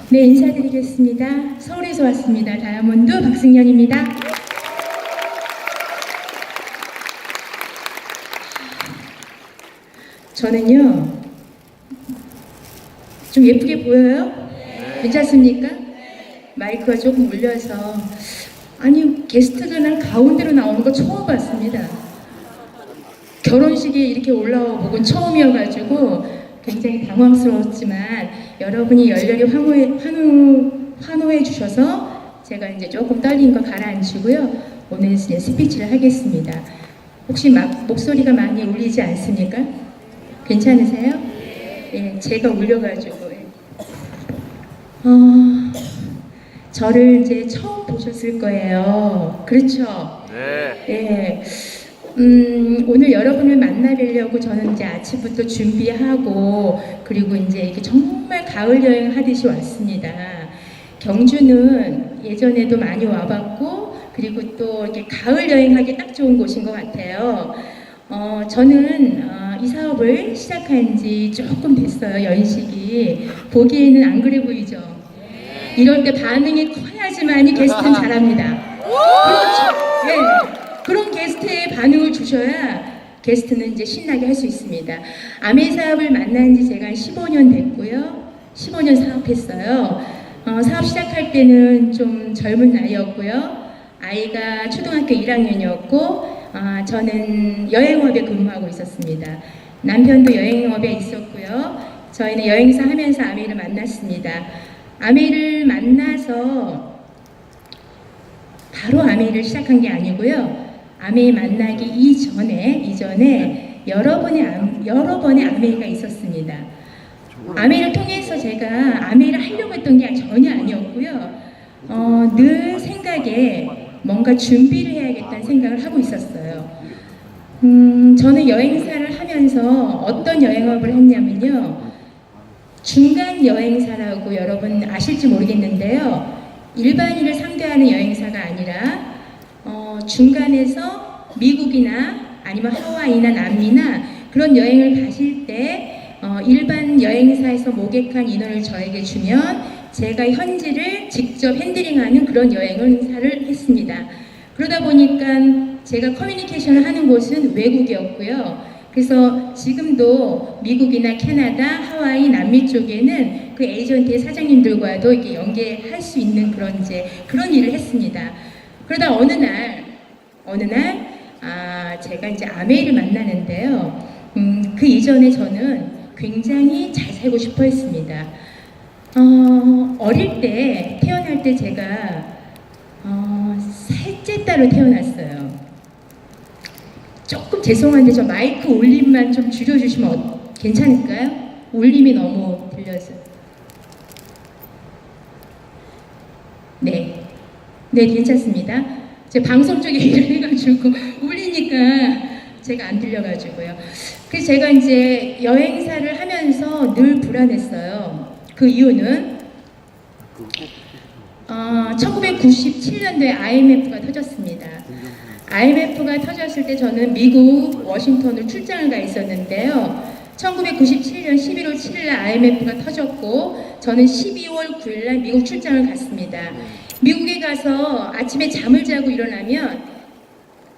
네, 인사드리겠습니다. 서울에서 왔습니다. 다이아몬드 박승연입니다. 저는요, 좀 예쁘게 보여요? 괜찮습니까? 마이크가 조금 울려서, 아니, 게스트가 난 가운데로 나오는 거 처음 봤습니다. 결혼식에 이렇게 올라와 보곤 처음이어가지고 굉장히 당황스러웠지만 여러분이 열렬히 환호해 주셔서 제가 이제 조금 떨린 거 가라앉히고요. 오늘 이제 스피치를 하겠습니다. 혹시 목소리가 많이 울리지 않습니까? 괜찮으세요? 예, 제가 울려가지고. 저를 이제 처음 보셨을 거예요. 그렇죠? 네. 예. 오늘 여러분을 만나뵈려고 저는 이제 아침부터 준비하고 그리고 이제 이렇게 정말 가을 여행 하듯이 왔습니다. 경주는 예전에도 많이 와봤고 그리고 또 이렇게 가을 여행하기 딱 좋은 곳인 것 같아요. 저는 이 사업을 시작한 지 조금 됐어요. 연식이. 보기에는 안 그래 보이죠? 이럴 때 반응이 커야지만이 게스트는 잘합니다. 그렇죠? 네. 그런 게스트의 반응을 주셔야 게스트는 이제 신나게 할 수 있습니다. 아메 사업을 만난 지 제가 한 15년 됐고요. 15년 사업했어요. 사업 시작할 때는 좀 젊은 나이였고요. 아이가 초등학교 1학년이었고 저는 여행업에 근무하고 있었습니다. 남편도 여행업에 있었고요. 저희는 여행사 하면서 아메를 만났습니다. 아메를 만나서 바로 아메를 시작한 게 아니고요. 아메 만나기 이전에 여러 번의 아메가 있었습니다. 아메를 통해서 제가 아메를 하려고 했던 게 전혀 아니었고요. 늘 생각에 뭔가 준비를 해야겠다는 생각을 하고 있었어요. 저는 여행사를 하면서 어떤 여행업을 했냐면요. 중간 여행사라고 여러분 아실지 모르겠는데요. 일반인을 상대하는 여행사가 아니라 중간에서 미국이나 아니면 하와이나 남미나 그런 여행을 가실 때 일반 여행사에서 모객한 인원을 저에게 주면 제가 현지를 직접 핸들링하는 그런 여행사를 했습니다. 그러다 보니까 제가 커뮤니케이션을 하는 곳은 외국이었고요. 그래서 지금도 미국이나 캐나다, 하와이, 남미 쪽에는 그 에이전트의 사장님들과도 이렇게 연계할 수 있는 그런 일을 했습니다. 그러다 어느 날 제가 이제 아메이를 만나는데요. 그 이전에 저는 굉장히 잘 살고 싶어 했습니다. 어릴 때 태어날 때 제가 셋째 딸로 태어났어요. 조금 죄송한데 저 마이크 울림만 좀 줄여주시면 괜찮을까요? 울림이 너무 들려서. 네, 괜찮습니다. 제 방송 쪽에 일을 해가지고 울리니까 제가 안 들려가지고요. 그래서 제가 이제 여행사를 하면서 늘 불안했어요. 그 이유는 1997년도에 IMF가 터졌습니다. IMF가 터졌을 때 저는 미국 워싱턴으로 출장을 가 있었는데요. 1997년 11월 7일 날 IMF가 터졌고 저는 12월 9일 날 미국 출장을 갔습니다. 미국에 가서 아침에 잠을 자고 일어나면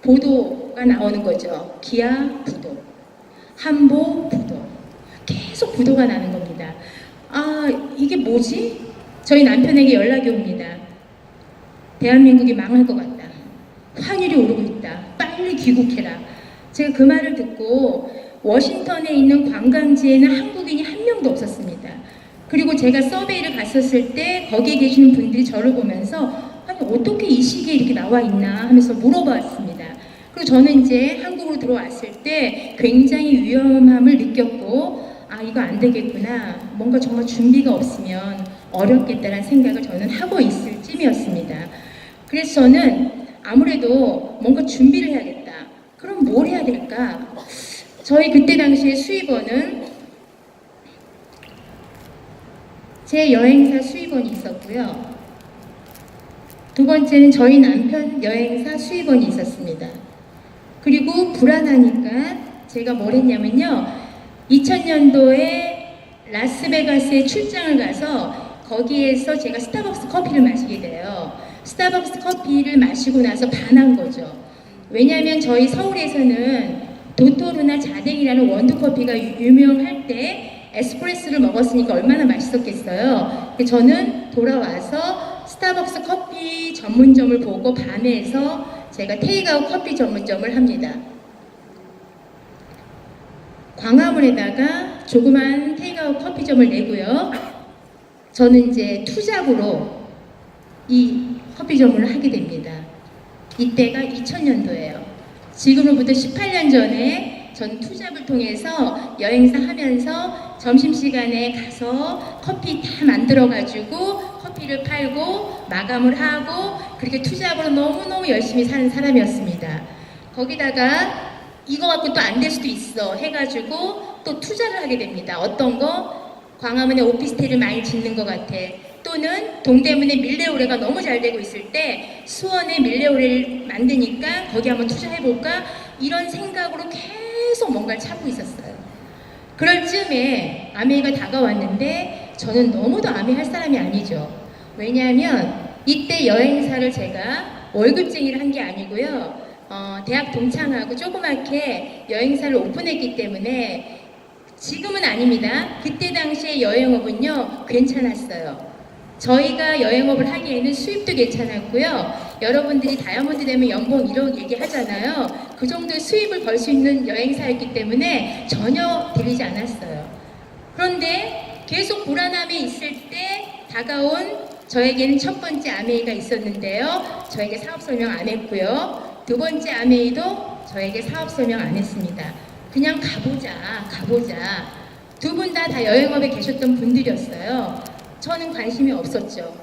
보도가 나오는 거죠. 기아 부도, 한보 부도, 계속 부도가 나는 겁니다. 이게 뭐지? 저희 남편에게 연락이 옵니다. 대한민국이 망할 것 같다. 환율이 오르고 있다. 빨리 귀국해라. 제가 그 말을 듣고 워싱턴에 있는 관광지에는 한국인이 한 명도 없었습니다. 그리고 제가 서베이를 갔었을 때 거기에 계시는 분들이 저를 보면서 아니 어떻게 이 시기에 이렇게 나와 있나 하면서 물어봤습니다. 그리고 저는 이제 한국으로 들어왔을 때 굉장히 위험함을 느꼈고 이거 안 되겠구나. 뭔가 정말 준비가 없으면 어렵겠다는 생각을 저는 하고 있을 쯤이었습니다. 그래서 저는 아무래도 뭔가 준비를 해야겠다. 그럼 뭘 해야 될까? 저희 그때 당시에 수입원은 제 여행사 수입원이 있었고요. 두 번째는 저희 남편 여행사 수입원이 있었습니다. 그리고 불안하니까 제가 뭘 했냐면요. 2000년도에 라스베가스에 출장을 가서 거기에서 제가 스타벅스 커피를 마시게 돼요. 스타벅스 커피를 마시고 나서 반한 거죠. 왜냐하면 저희 서울에서는 도토루나 자댕이라는 원두커피가 유명할 때 에스프레소를 먹었으니까 얼마나 맛있었겠어요. 근데 저는 돌아와서 스타벅스 커피 전문점을 보고 밤에서 제가 테이크아웃 커피 전문점을 합니다. 광화문에다가 조그만 테이크아웃 커피점을 내고요. 저는 이제 투잡으로 이 커피점을 하게 됩니다. 이때가 2000년도예요. 지금으로부터 18년 전에 전 투잡을 통해서 여행사 하면서 점심시간에 가서 커피 다 만들어가지고 커피를 팔고 마감을 하고 그렇게 투잡으로 너무너무 열심히 사는 사람이었습니다. 거기다가 이거 갖고 또 안 될 수도 있어 해가지고 또 투자를 하게 됩니다. 어떤 거? 광화문에 오피스텔을 많이 짓는 것 같아. 또는 동대문에 밀레오레가 너무 잘 되고 있을 때 수원에 밀레오레를 만드니까 거기 한번 투자해볼까? 이런 생각으로 계속 뭔가를 찾고 있었어요. 그럴 즈음에 아메이가 다가왔는데 저는 너무도 아메이 할 사람이 아니죠. 왜냐하면 이때 여행사를 제가 월급쟁이를 한 게 아니고요. 대학 동창하고 조그맣게 여행사를 오픈했기 때문에 지금은 아닙니다. 그때 당시에 여행업은요 괜찮았어요. 저희가 여행업을 하기에는 수입도 괜찮았고요. 여러분들이 다이아몬드 되면 연봉 1억 얘기하잖아요. 그 정도의 수입을 벌 수 있는 여행사였기 때문에 전혀 들리지 않았어요. 그런데 계속 불안함에 있을 때 다가온 저에게는 첫 번째 아메이가 있었는데요. 저에게 사업 설명 안 했고요. 두 번째 아메이도 저에게 사업 설명 안 했습니다. 그냥 가보자. 두 분 다 여행업에 계셨던 분들이었어요. 저는 관심이 없었죠.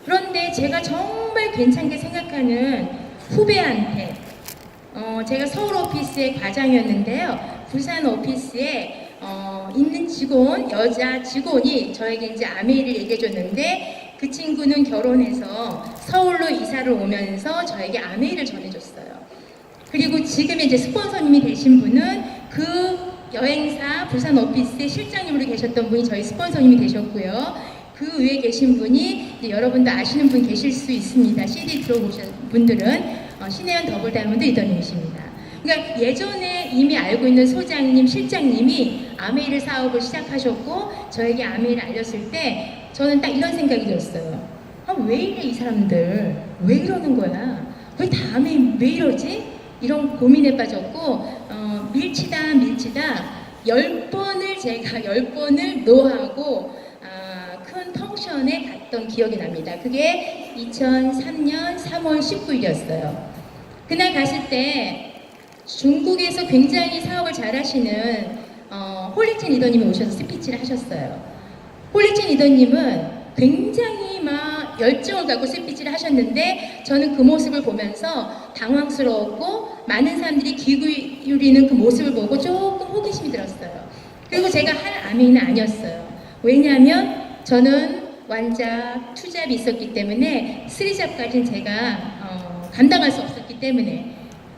그런데 제가 정말 괜찮게 생각하는 후배한테 제가 서울 오피스의 과장이었는데요. 부산 오피스에 있는 직원, 여자 직원이 저에게 이제 아메이를 얘기해 줬는데 그 친구는 결혼해서 서울로 이사를 오면서 저에게 아메이를 전해줬어요. 그리고 지금 이제 스폰서님이 되신 분은 그 여행사 부산 오피스의 실장님으로 계셨던 분이 저희 스폰서님이 되셨고요. 그 위에 계신 분이 이제 여러분도 아시는 분 계실 수 있습니다. CD 들어보신 분들은 신혜연 더블 다이아몬드 리더님이십니다. 그러니까 예전에 이미 알고 있는 소장님, 실장님이 아메이를 사업을 시작하셨고 저에게 아메이를 알렸을 때 저는 딱 이런 생각이 들었어요. 왜 이래 이 사람들? 왜 이러는 거야? 왜 다 아메이 왜 이러지? 이런 고민에 빠졌고 밀치다 10번을 제가 10번을 노하고 큰 펑션에 갔던 기억이 납니다. 그게 2003년 3월 19일이었어요. 그날 갔을 때 중국에서 굉장히 사업을 잘 하시는 홀리첸 리더님이 오셔서 스피치를 하셨어요. 홀리첸 리더님은 굉장히 막 열정을 갖고 스피치를 하셨는데 저는 그 모습을 보면서 당황스러웠고 많은 사람들이 귀 기울이는 그 모습을 보고 조금 호기심이 들었어요. 그리고 제가 할 아메이는 아니었어요. 왜냐하면 저는 완잡, 투잡이 있었기 때문에 쓰리잡까지는 제가 감당할 수 없었기 때문에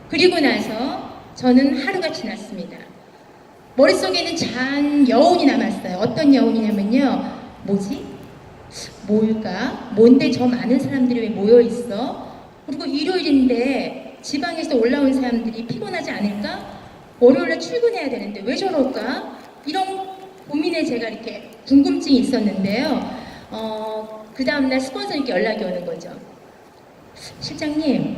그리고 나서 저는 하루가 지났습니다. 머릿속에는 잔 여운이 남았어요. 어떤 여운이냐면요. 뭐지? 뭘까? 뭔데 저 많은 사람들이 왜 모여있어? 그리고 일요일인데 지방에서 올라온 사람들이 피곤하지 않을까? 월요일에 출근해야 되는데 왜 저럴까? 이런 고민에 제가 이렇게 궁금증이 있었는데요. 그 다음날 스폰서님께 연락이 오는 거죠. 실장님,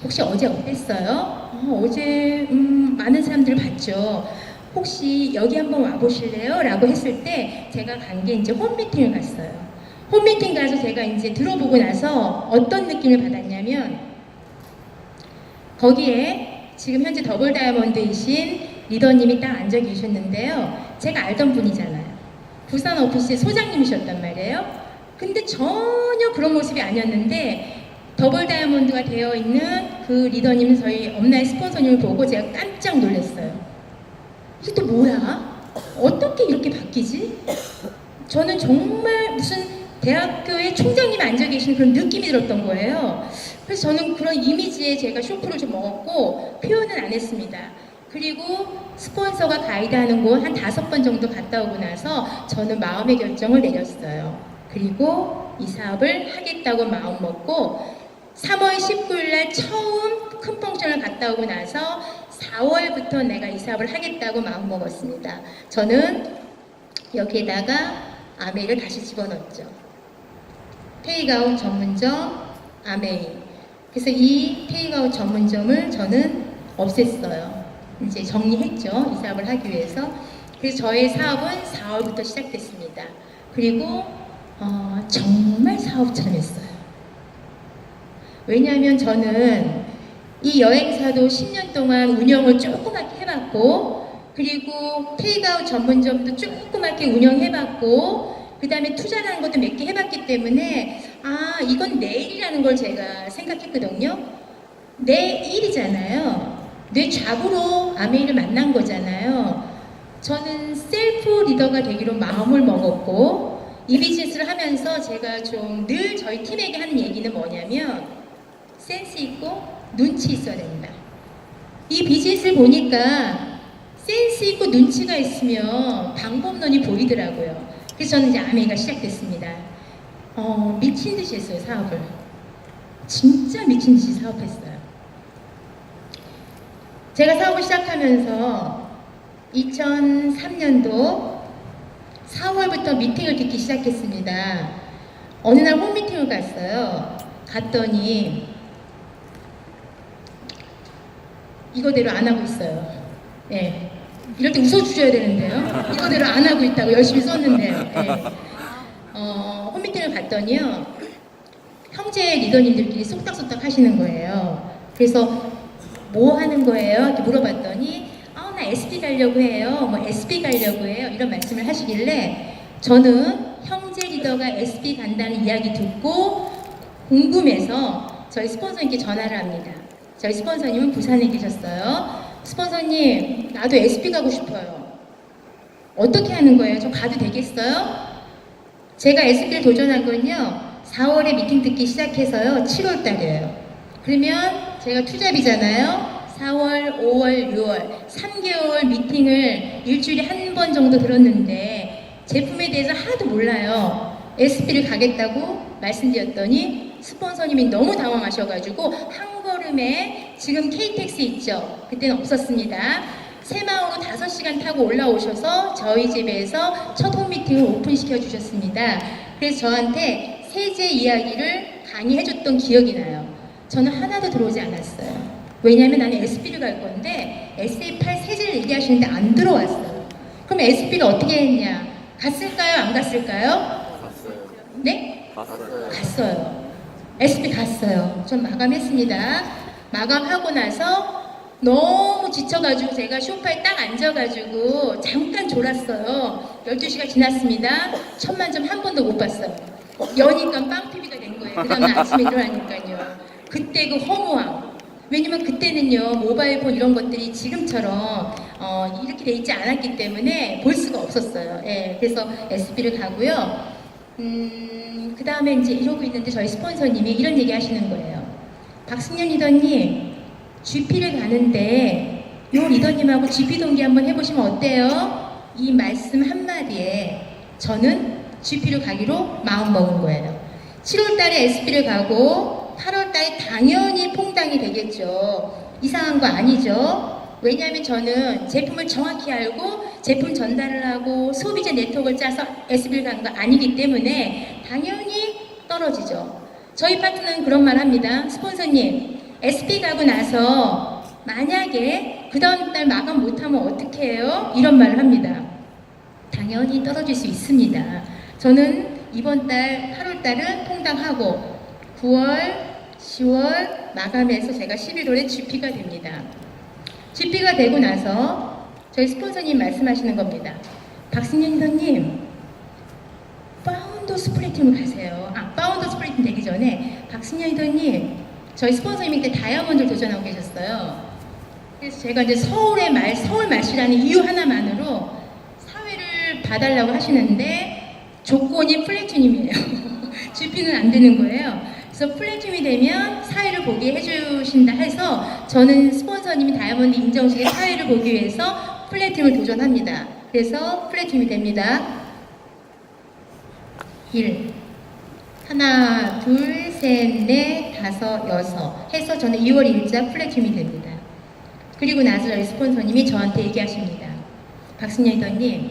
혹시 어제 어땠어요? 어제 많은 사람들을 봤죠. 혹시 여기 한번 와보실래요? 라고 했을 때 제가 간 게 이제 홈미팅을 갔어요. 홈미팅 가서 제가 이제 들어보고 나서 어떤 느낌을 받았냐면 거기에 지금 현재 더블 다이아몬드이신 리더님이 딱 앉아 계셨는데요. 제가 알던 분이잖아요. 부산 오피스의 소장님이셨단 말이에요. 근데 전혀 그런 모습이 아니었는데 더블 다이아몬드가 되어 있는 그 리더님 저희 업라인 스폰서님을 보고 제가 깜짝 놀랐어요. 이게 또 뭐야? 어떻게 이렇게 바뀌지? 저는 정말 무슨 대학교에 총장님이 앉아 계시는 그런 느낌이 들었던 거예요. 그래서 저는 그런 이미지에 제가 쇼크를 좀 먹었고 표현은 안 했습니다. 그리고 스폰서가 가이드하는 곳 한 5번 정도 갔다 오고 나서 저는 마음의 결정을 내렸어요. 그리고 이 사업을 하겠다고 마음먹고 3월 19일 날 처음 큰 펑션을 갔다 오고 나서 4월부터 내가 이 사업을 하겠다고 마음먹었습니다. 저는 여기에다가 아메이를 다시 집어넣었죠. 테이크아웃 전문점 아메이. 그래서 이 테이크아웃 전문점을 저는 없앴어요. 이제 정리했죠. 이 사업을 하기 위해서. 그래서 저의 사업은 4월부터 시작됐습니다. 그리고 정말 사업처럼 했어요. 왜냐하면 저는 이 여행사도 10년 동안 운영을 조그맣게 해봤고, 그리고 테이크아웃 전문점도 조그맣게 운영해봤고, 그 다음에 투자라는 것도 몇 개 해봤기 때문에 이건 내 일이라는 걸 제가 생각했거든요. 내 일이잖아요. 내 잡으로 아메이를 만난 거잖아요. 저는 셀프 리더가 되기로 마음을 먹었고, 이 비즈니스를 하면서 제가 좀 늘 저희 팀에게 하는 얘기는 뭐냐면 센스 있고 눈치 있어야 된다. 이 비즈니스를 보니까 센스 있고 눈치가 있으면 방법론이 보이더라고요. 그래서 저는 이제 아메이가 시작됐습니다. 미친 듯이 했어요, 사업을. 진짜 미친 듯이 사업했어요. 제가 사업을 시작하면서 2003년도 4월부터 미팅을 듣기 시작했습니다. 어느 날 홈미팅을 갔어요. 갔더니 이거대로 안 하고 있어요. 예. 이럴 때 웃어주셔야 되는데요. 이거대로 안 하고 있다고 열심히 썼는데요. 예. 홈미팅을 갔더니요. 형제 리더님들끼리 쏙닥쏙닥 하시는 거예요. 그래서 뭐 하는 거예요? 이렇게 물어봤더니 나 SP 가려고 해요. 뭐 SP 가려고 해요. 이런 말씀을 하시길래 저는 형제 리더가 SP 간다는 이야기 듣고 궁금해서 저희 스폰서님께 전화를 합니다. 저희 스폰서님은 부산에 계셨어요. 스폰서님, 나도 SP 가고 싶어요. 어떻게 하는 거예요? 저 가도 되겠어요? 제가 SP를 도전한 건요, 4월에 미팅 듣기 시작해서요, 7월 달이에요. 그러면 제가 투잡이잖아요. 4월, 5월, 6월, 3개월 미팅을 일주일에 한 번 정도 들었는데 제품에 대해서 하나도 몰라요. SP를 가겠다고 말씀드렸더니 스폰서님이 너무 당황하셔가지고 한 걸음에 지금 KTX 있죠? 그때는 없었습니다. 새마을로 5시간 타고 올라오셔서 저희 집에서 첫 홈미팅을 오픈시켜 주셨습니다. 그래서 저한테 세제 이야기를 강의해줬던 기억이 나요. 저는 하나도 들어오지 않았어요. 왜냐하면 나는 SP를 갈 건데 SA8 세제를 얘기하시는데 안 들어왔어요. 그럼 SP를 어떻게 했냐? 갔을까요? 안 갔을까요? 갔어요. 네? 갔어요. 갔어요. SP 갔어요. 전 마감했습니다. 마감하고 나서 너무 지쳐가지고 제가 소파에 딱 앉아가지고 잠깐 졸았어요. 12시가 지났습니다. 1000만점 한 번도 못 봤어요. 여니까 빵피비가 된 거예요. 그 다음날 아침에 일어나니까요. 그때 그 허무함. 왜냐면 그때는요, 모바일 폰 이런 것들이 지금처럼 이렇게 돼 있지 않았기 때문에 볼 수가 없었어요. 예, 그래서 SP를 가고요. 그 다음에 이제 이러고 있는데 저희 스폰서님이 이런 얘기 하시는 거예요. 박승현 리더님, GP를 가는데 요 리더님하고 GP 동기 한번 해보시면 어때요? 이 말씀 한마디에 저는 GP를 가기로 마음먹은 거예요. 7월 달에 SP를 가고 8월 달에 당연히 퐁당이 되겠죠. 이상한 거 아니죠? 왜냐하면 저는 제품을 정확히 알고 제품 전달을 하고 소비자 네트워크를 짜서 SP를 간 거 아니기 때문에 당연히 떨어지죠. 저희 파트너는 그런 말 합니다. 스폰서님, SP 가고 나서 만약에 그 다음 달 마감 못하면 어떻게 해요? 이런 말을 합니다. 당연히 떨어질 수 있습니다. 저는 이번 달 8월 달은 통당하고 9월, 10월 마감해서 제가 11월에 GP가 됩니다. GP가 되고 나서 저희 스폰서님 말씀하시는 겁니다. 박승현 리더님, 파운더 스프레이팅을 가세요. 파운더 스프레이팅 되기 전에 박승현 리더님, 저희 스폰서님이 그때 다이아몬드를 도전하고 계셨어요. 그래서 제가 이제 서울 맛이라는 이유 하나만으로 사회를 봐달라고 하시는데 조건이 플래티늄이에요. GP는 안 되는 거예요. 그래서 플래티늄이 되면 사회를 보게 해주신다 해서 저는 스폰서님이 다이아몬드 인정식의 사회를 보기 위해서 플래티늄을 도전합니다. 그래서 플래티늄이 됩니다. 1, 하나, 둘, 셋, 넷, 다섯, 여섯 해서 저는 2월 1일자 플래티넘이 됩니다. 그리고 나서 저희 스폰서님이 저한테 얘기하십니다. 박승현 리더님,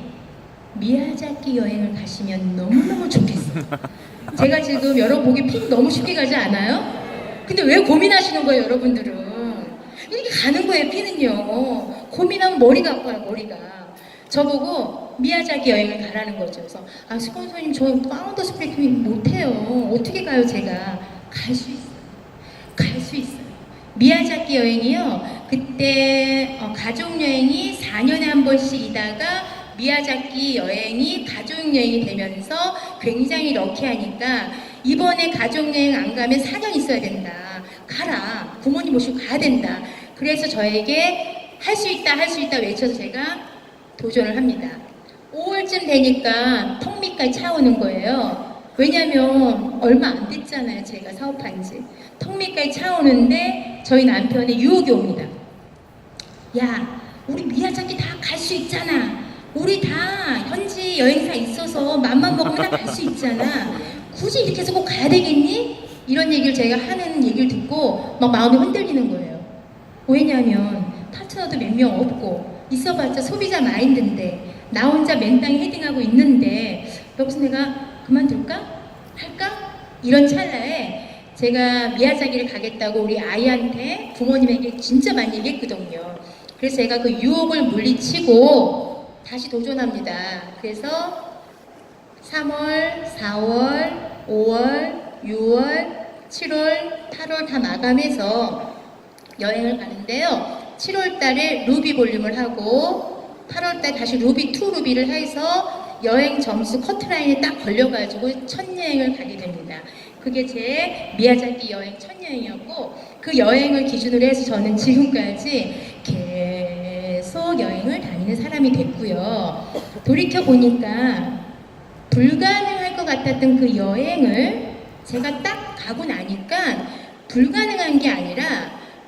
미야자키 여행을 가시면 너무너무 좋겠어요. 제가 지금 여러분 보기 핀 너무 쉽게 가지 않아요? 근데 왜 고민하시는 거예요, 여러분들은? 이렇게 가는 거예요, 피는요. 고민하면 머리가 아파요, 머리가. 저보고 미야자키 여행을 가라는 거죠. 그래서 아, 스폰서님 저 파운더 스프레이팅 못해요. 어떻게 가요, 제가? 갈 수 있어요. 갈 수 있어요. 미야자키 여행이요. 그때 가족 여행이 4년에 한 번씩이다가 미야자키 여행이 가족 여행이 되면서 굉장히 럭키하니까 이번에 가족 여행 안 가면 4년 있어야 된다. 가라. 부모님 모시고 가야 된다. 그래서 저에게 할 수 있다, 할 수 있다 외쳐서 제가 도전을 합니다. 5월쯤 되니까 턱 밑까지 차오는 거예요. 왜냐면 얼마 안 됐잖아요. 제가 사업한 지. 턱 밑까지 차오는데 저희 남편의 유혹이 옵니다. 야, 우리 미야자키 다 갈 수 있잖아. 우리 다 현지 여행사 있어서 맘만 먹으면 다 갈 수 있잖아. 굳이 이렇게 해서 꼭 가야 되겠니? 이런 얘기를 제가 하는 얘기를 듣고 막 마음이 흔들리는 거예요. 왜냐하면 파트너도 몇 명 없고 있어봤자 소비자 마인드인데 나 혼자 맨땅에 헤딩하고 있는데 여기서 내가 그만둘까? 할까? 이런 찰나에 제가 미야자키를 가겠다고 우리 아이한테 부모님에게 진짜 많이 얘기했거든요. 그래서 제가 그 유혹을 물리치고 다시 도전합니다. 그래서 3월, 4월, 5월, 6월, 7월, 8월 다 마감해서 여행을 가는데요. 7월 달에 루비 볼륨을 하고 8월 달 다시 루비 2 루비를 해서 여행 점수 커트라인에 딱 걸려가지고 첫 여행을 가게 됩니다. 그게 제 미야자키 여행 첫 여행이었고 그 여행을 기준으로 해서 저는 지금까지 계속 여행을 다니는 사람이 됐고요. 돌이켜보니까 불가능할 것 같았던 그 여행을 제가 딱 가고 나니까 불가능한 게 아니라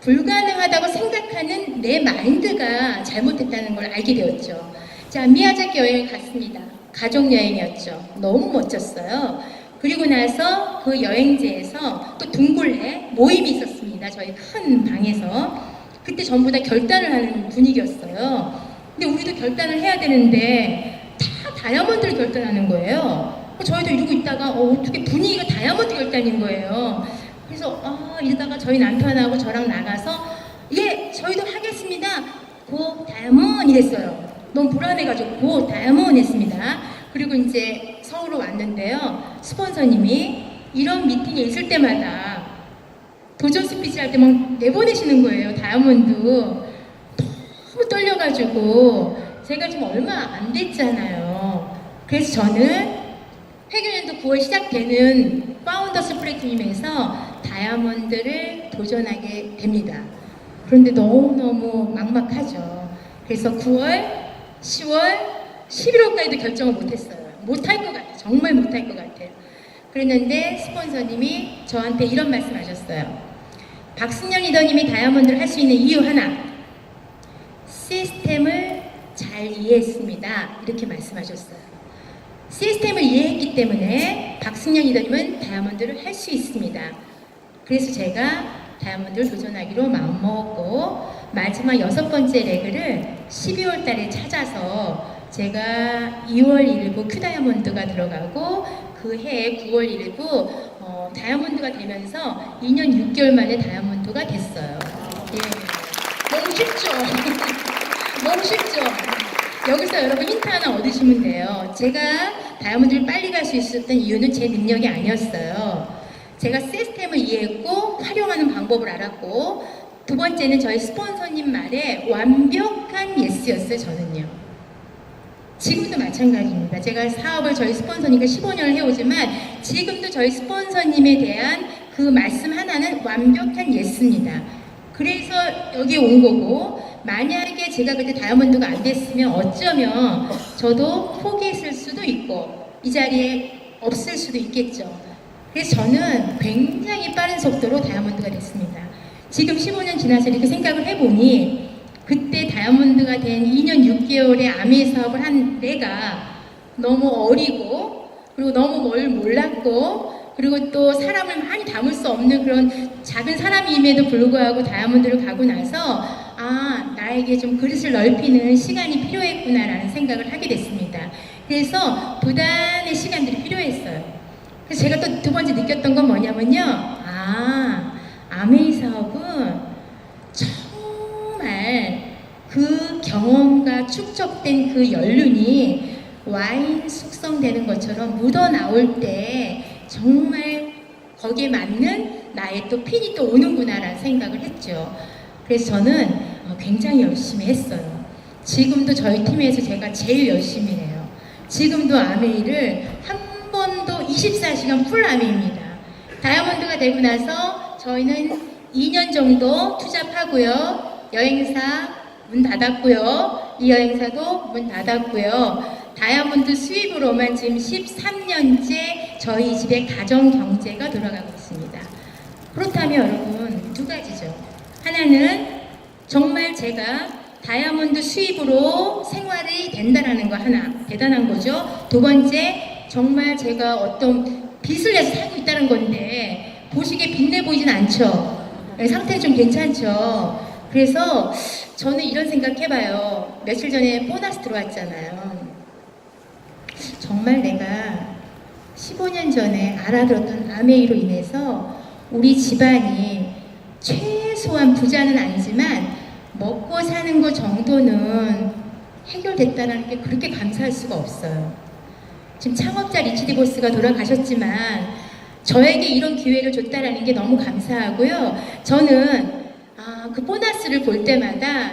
불가능하다고 생각하는 내 마인드가 잘못됐다는 걸 알게 되었죠. 자, 미야자키 여행을 갔습니다. 가족 여행이었죠. 너무 멋졌어요. 그리고 나서 그 여행지에서 또 둥굴레 모임이 있었습니다. 저희 큰 방에서. 그때 전부 다 결단을 하는 분위기였어요. 근데 우리도 결단을 해야 되는데 다 다이아몬드를 결단하는 거예요. 저희도 이러고 있다가 어떻게 분위기가 다이아몬드 결단인 거예요. 그래서 이러다가 저희 남편하고 저랑 나가서 예, 저희도 하겠습니다. 고 다이아몬드 이랬어요. 너무 불안해가지고 고 다이아몬드 했습니다. 그리고 이제 서울로 왔는데요. 스폰서님이 이런 미팅에 있을 때마다 도전 스피치 할 때 막 내보내시는 거예요. 다이아몬드. 너무 떨려가지고 제가 지금 얼마 안 됐잖아요. 그래서 저는 회계년도 9월 시작되는 파운더스 플래티넘에서 다이아몬드를 도전하게 됩니다. 그런데 너무너무 막막하죠. 그래서 9월, 10월, 11월까지도 결정을 못했어요. 못할 것 같아요. 정말 못할 것 같아요. 그랬는데 스폰서님이 저한테 이런 말씀 하셨어요. 박승현 리더님이 다이아몬드를 할 수 있는 이유 하나, 시스템을 잘 이해했습니다. 이렇게 말씀하셨어요. 시스템을 이해했기 때문에 박승현 리더님은 다이아몬드를 할 수 있습니다. 그래서 제가 다이아몬드를 도전하기로 마음먹었고 마지막 6번째 레그를 12월 달에 찾아서 제가 2월 1일부 큐 다이아몬드가 들어가고 그 해에 9월 1일부 다이아몬드가 되면서 2년 6개월 만에 다이아몬드가 됐어요. 예. 너무 쉽죠? 너무 쉽죠? 여기서 여러분 힌트 하나 얻으시면 돼요. 제가 다이아몬드를 빨리 갈 수 있었던 이유는 제 능력이 아니었어요. 제가 시스템을 이해했고 활용하는 방법을 알았고 두 번째는 저희 스폰서님 말에 완벽한 예스였어요. 저는요. 지금도 마찬가지입니다. 제가 사업을 저희 스폰서님과 15년을 해오지만 지금도 저희 스폰서님에 대한 그 말씀 하나는 완벽한 예스입니다. 그래서 여기 온 거고 만약에 제가 그때 다이아몬드가 안 됐으면 어쩌면 저도 포기했을 수도 있고 이 자리에 없을 수도 있겠죠. 그래서 저는 굉장히 빠른 속도로 다이아몬드가 됐습니다. 지금 15년 지나서 이렇게 생각을 해보니 그때 다이아몬드가 된 2년 6개월의 아미 사업을 한 내가 너무 어리고 그리고 너무 뭘 몰랐고 그리고 또 사람을 많이 담을 수 없는 그런 작은 사람임에도 불구하고 다이아몬드를 가고 나서 나에게 좀 그릇을 넓히는 시간이 필요했구나라는 생각을 하게 됐습니다. 그래서 부단의 시간들이 필요했어요. 그래서 제가 또 두 번째 느꼈던 건 뭐냐면요. 아메이 사업은 정말 그 경험과 축적된 그 연륜이 와인 숙성되는 것처럼 묻어나올 때 정말 거기에 맞는 나의 또 핀이 또 오는구나라는 생각을 했죠. 그래서 저는 굉장히 열심히 했어요. 지금도 저희 팀에서 제가 제일 열심히 해요. 지금도 아메이를 한 번도 24시간 풀 아메이입니다. 다이아몬드가 되고 나서 저희는 2년 정도 투잡하고요. 여행사 문 닫았고요. 이 여행사도 문 닫았고요. 다이아몬드 수입으로만 지금 13년째 저희 집의 가정 경제가 돌아가고 있습니다. 그렇다면 여러분 두 가지죠. 하나는 정말 제가 다이아몬드 수입으로 생활이 된다는 거 하나 대단한 거죠. 두 번째 정말 제가 어떤 빚을 내서 살고 있다는 건데 보시기에 빚내 보이진 않죠. 상태 좀 괜찮죠. 그래서 저는 이런 생각 해봐요. 며칠 전에 보너스 들어왔잖아요. 정말 내가 15년 전에 알아들었던 아메이로 인해서 우리 집안이 최소한 부자는 아니지만 먹고 사는 것 정도는 해결됐다는 게 그렇게 감사할 수가 없어요. 지금 창업자 리치디 보스가 돌아가셨지만 저에게 이런 기회를 줬다는 게 너무 감사하고요. 저는 그 보너스를 볼 때마다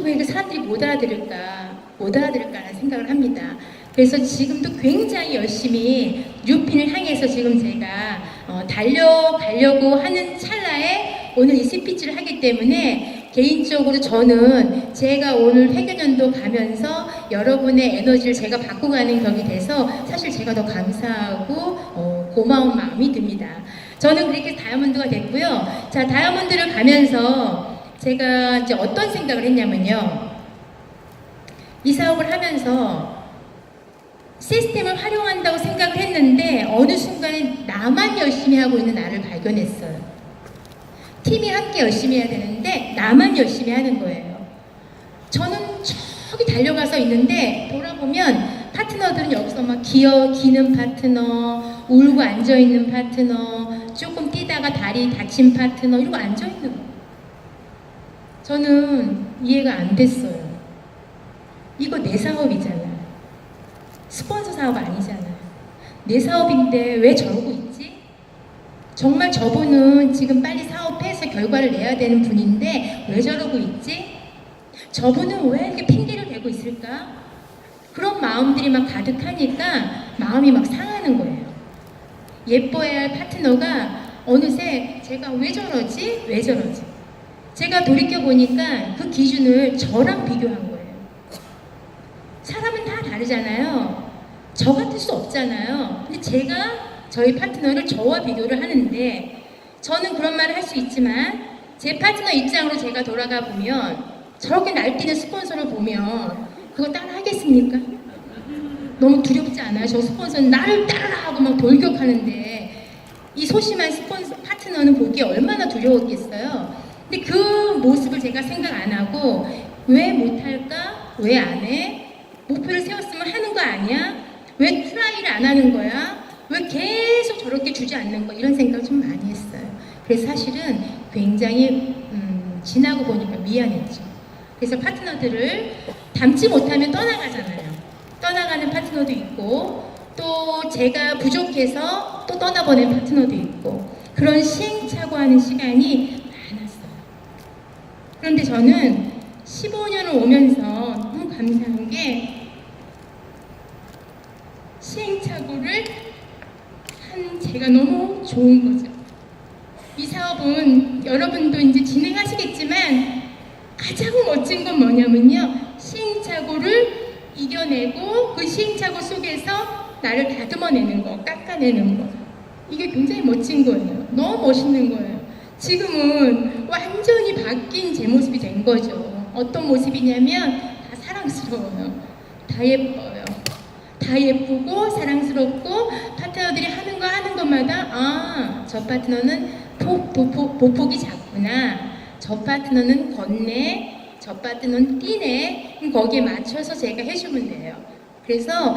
왜 그 사람들이 못 알아들을까라는 생각을 합니다. 그래서 지금도 굉장히 열심히 뉴핀을 향해서 지금 제가 달려가려고 하는 찰나에 오늘 이 스피치를 하기 때문에 개인적으로 저는 제가 오늘 회계년도 가면서 여러분의 에너지를 제가 받고 가는 격이 돼서 사실 제가 더 감사하고 고마운 마음이 듭니다. 저는 그렇게 다이아몬드가 됐고요. 자, 다이아몬드를 가면서 제가 이제 어떤 생각을 했냐면요. 이 사업을 하면서 시스템을 활용한다고 생각을 했는데 어느 순간에 나만 열심히 하고 있는 나를 발견했어요. 팀이 함께 열심히 해야 되는데 나만 열심히 하는 거예요. 저는 저기 달려가서 있는데 돌아보면 파트너들은 여기서 막 기는 파트너, 울고 앉아있는 파트너, 조금 뛰다가 다리 다친 파트너 이러고 앉아있는 거예요. 저는 이해가 안 됐어요. 이거 내 사업이잖아. 스폰서 사업 아니잖아. 내 사업인데 왜 저러고 있지? 정말 저분은 지금 빨리 사업해서 결과를 내야 되는 분인데 왜 저러고 있지? 저분은 왜 이렇게 핑계를 대고 있을까? 그런 마음들이 막 가득하니까 마음이 막 상하는 거예요. 예뻐야 할 파트너가 어느새 제가 왜 저러지? 왜 저러지? 제가 돌이켜보니까 그 기준을 저랑 비교한 거예요. 사람은 다 다르잖아요. 저 같을 수 없잖아요. 근데 제가 저희 파트너를 저와 비교를 하는데 저는 그런 말을 할 수 있지만 제 파트너 입장으로 제가 돌아가 보면 저렇게 날뛰는 스폰서를 보면 그거 따라 하겠습니까? 너무 두렵지 않아요? 저 스폰서는 나를 따라하고 막 돌격하는데 이 소심한 스폰서 파트너는 보기에 얼마나 두려웠겠어요. 근데 그 모습을 제가 생각 안 하고 왜 못할까? 왜 안 해? 목표를 세웠으면 하는 거 아니야? 왜 트라이를 안 하는 거야? 왜 계속 저렇게 주지 않는 거? 이런 생각을 좀 많이 했어요. 그래서 사실은 굉장히 지나고 보니까 미안했죠. 그래서 파트너들을 담지 못하면 떠나가잖아요. 떠나가는 파트너도 있고 또 제가 부족해서 또 떠나보낸 파트너도 있고 그런 시행착오하는 시간이 많았어요. 그런데 저는 15년을 오면서 너무 감사한 게 시행착오를 한 제가 너무 좋은 거죠. 이 사업은 여러분도 이제 진행하시겠지만 가장 멋진 건 뭐냐면요. 시행착오를 이겨내고 그 시행착오 속에서 나를 다듬어내는 거, 깎아내는 거. 이게 굉장히 멋진 거예요. 너무 멋있는 거예요. 지금은 완전히 바뀐 제 모습이 된 거죠. 어떤 모습이냐면 다 사랑스러워요. 다 예뻐요. 다 예쁘고 사랑스럽고 파트너들이 하는 거 사람마다 저 파트너는 보폭이 작구나, 저 파트너는 걷네, 저 파트너는 뛰네. 그럼 거기에 맞춰서 제가 해주면 돼요. 그래서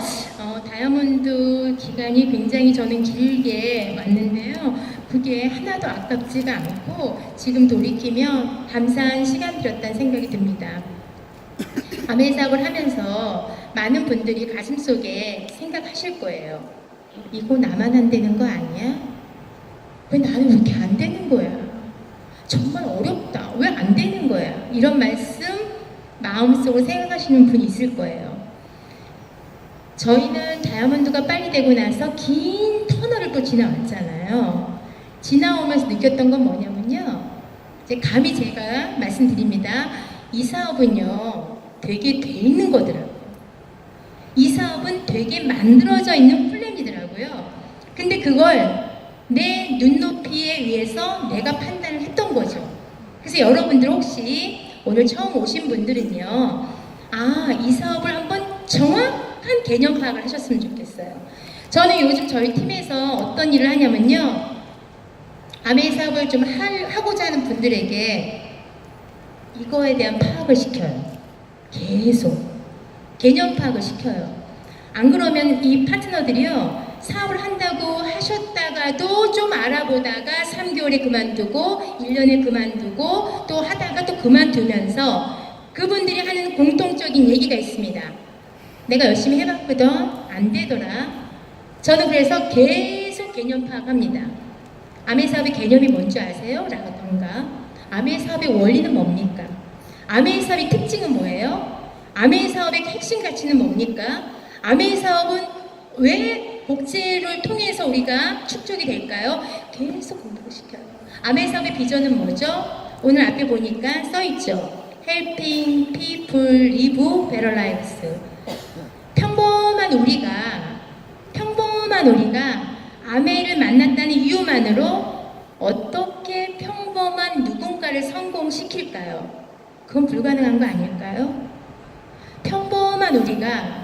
다이아몬드 기간이 굉장히 저는 길게 왔는데요. 그게 하나도 아깝지가 않고 지금 돌이키면 감사한 시간들이었다는 생각이 듭니다. 아메 사업을 하면서 많은 분들이 가슴속에 생각하실 거예요. 이거 나만 안 되는 거 아니야? 왜 나는 왜 이렇게 안 되는 거야? 정말 어렵다. 왜 안 되는 거야? 이런 말씀 마음속으로 생각하시는 분이 있을 거예요. 저희는 다이아몬드가 빨리 되고 나서 긴 터널을 또 지나왔잖아요. 지나오면서 느꼈던 건 뭐냐면요. 이제 감히 제가 말씀드립니다. 이 사업은요, 되게 돼 있는 거더라고요. 이 사업은 되게 만들어져 있는 플랜이더라고요. 근데 그걸 내 눈높이에 의해서 내가 판단을 했던 거죠. 그래서 여러분들 혹시 오늘 처음 오신 분들은요, 이 사업을 한번 정확한 개념 파악을 하셨으면 좋겠어요. 저는 요즘 저희 팀에서 어떤 일을 하냐면요, 아메이 사업을 좀 하고자 하는 분들에게 이거에 대한 파악을 시켜요. 계속 개념 파악을 시켜요. 안 그러면 이 파트너들이요, 사업을 한다고 하셨다가도 좀 알아보다가 3개월에 그만두고 1년에 그만두고 또 하다가 또 그만두면서 그분들이 하는 공통적인 얘기가 있습니다. 내가 열심히 해봤거든, 안 되더라. 저는 그래서 계속 개념 파악합니다. 아메 사업의 개념이 뭔지 아세요? 라던가, 아메 사업의 원리는 뭡니까? 아메 사업의 특징은 뭐예요? 아메 사업의 핵심 가치는 뭡니까? 아메 사업은 왜 복제를 통해서 우리가 축적이 될까요? 계속 공부를 시켜요. 아메 사업의 비전은 뭐죠? 오늘 앞에 보니까 써있죠. Helping people live better lives. 평범한 우리가 아메이를 만났다는 이유만으로 어떻게 평범한 누군가를 성공시킬까요? 그건 불가능한 거 아닐까요? 평범한 우리가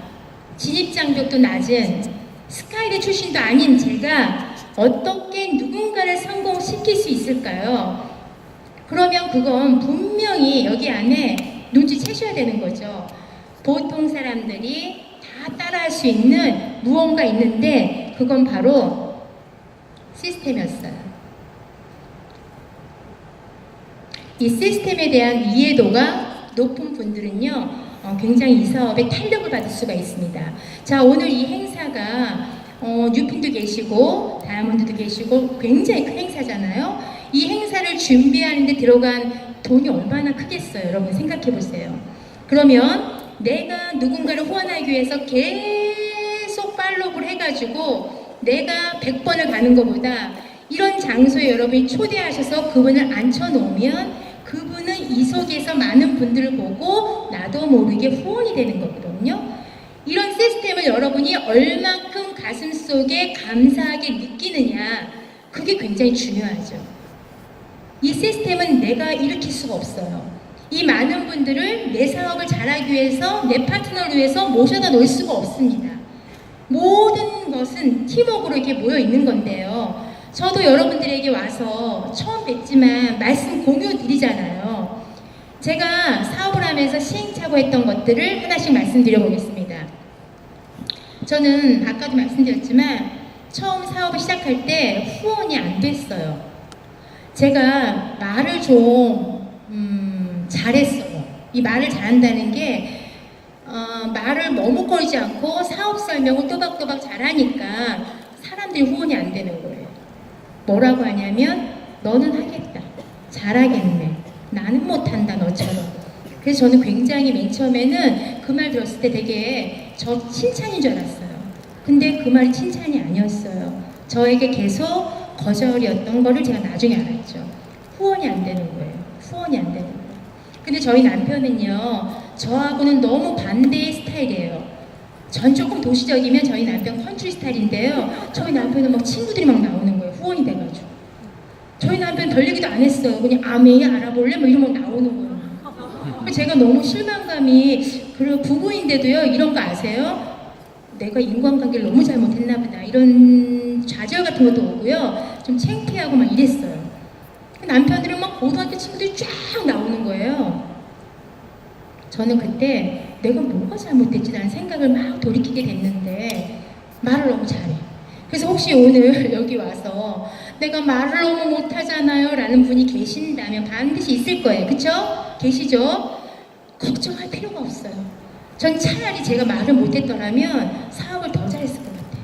진입장벽도 낮은 스카이대 출신도 아닌 제가 어떻게 누군가를 성공시킬 수 있을까요? 그러면 그건 분명히 여기 안에 눈치채셔야 되는 거죠. 보통 사람들이 다 따라할 수 있는 무언가 있는데 그건 바로 시스템이었어요. 이 시스템에 대한 이해도가 높은 분들은요, 굉장히 이 사업에 탄력을 받을 수가 있습니다. 자, 오늘 이 행사가 뉴핀도 계시고 다이아몬드도 계시고 굉장히 큰 행사잖아요. 이 행사를 준비하는데 들어간 돈이 얼마나 크겠어요? 여러분 생각해 보세요. 그러면 내가 누군가를 후원하기 위해서 계속 팔로우를 해가지고 내가 100번을 가는 것보다 이런 장소에 여러분이 초대하셔서 그분을 앉혀놓으면 그분은 이 속에서 많은 분들을 보고 나도 모르게 후원이 되는 거거든요. 이런 시스템을 여러분이 얼만큼 가슴속에 감사하게 느끼느냐, 그게 굉장히 중요하죠. 이 시스템은 내가 일으킬 수가 없어요. 이 많은 분들을 내 사업을 잘하기 위해서, 내 파트너를 위해서 모셔다 놓을 수가 없습니다. 모든 것은 팀워크로 이렇게 모여 있는 건데요. 저도 여러분들에게 와서 처음 뵙지만 말씀 공유 드리잖아요. 제가 사업을 하면서 시행착오했던 것들을 하나씩 말씀드려 보겠습니다. 저는 아까도 말씀드렸지만 처음 사업을 시작할 때 후원이 안 됐어요. 제가 말을 좀 잘했어요. 이 말을 잘한다는 게 말을 머뭇거리지 않고 사업 설명을 또박또박 잘하니까 사람들이 후원이 안 되는 거예요. 뭐라고 하냐면 너는 하겠다, 잘하겠네, 나는 못한다 너처럼. 그래서 저는 굉장히 맨 처음에는 그 말 들었을 때 되게 저 칭찬인 줄 알았어요. 근데 그 말이 칭찬이 아니었어요. 저에게 계속 거절이었던 거를 제가 나중에 알았죠. 후원이 안 되는 거예요. 후원이 안 되는 거예요. 근데 저희 남편은요, 저하고는 너무 반대의 스타일이에요. 전 조금 도시적이면 저희 남편 컨트리 스타일인데요. 저희 남편은 막 친구들이 막 나오는 거예요. 후원이 돼가지고. 저희 남편 덜 얘기도 안 했어요. 그냥 아메이 알아볼래? 뭐 이런 거 나오는 거예요. 제가 너무 실망감이, 그리고 부부인데도요, 이런 거 아세요? 내가 인간관계를 너무 잘못했나 보다. 이런 좌절 같은 것도 오고요. 좀 창피하고 막 이랬어요. 남편들은 막 고등학교 친구들이 쫙 나오는 거예요. 저는 그때 내가 뭐가 잘못됐지라는 생각을 막 돌이키게 됐는데 말을 너무 잘해. 그래서 혹시 오늘 여기 와서 내가 말을 너무 못하잖아요 라는 분이 계신다면 반드시 있을 거예요. 그쵸? 계시죠? 걱정할 필요가 없어요. 전 차라리 제가 말을 못했더라면 사업을 더 잘했을 것 같아요.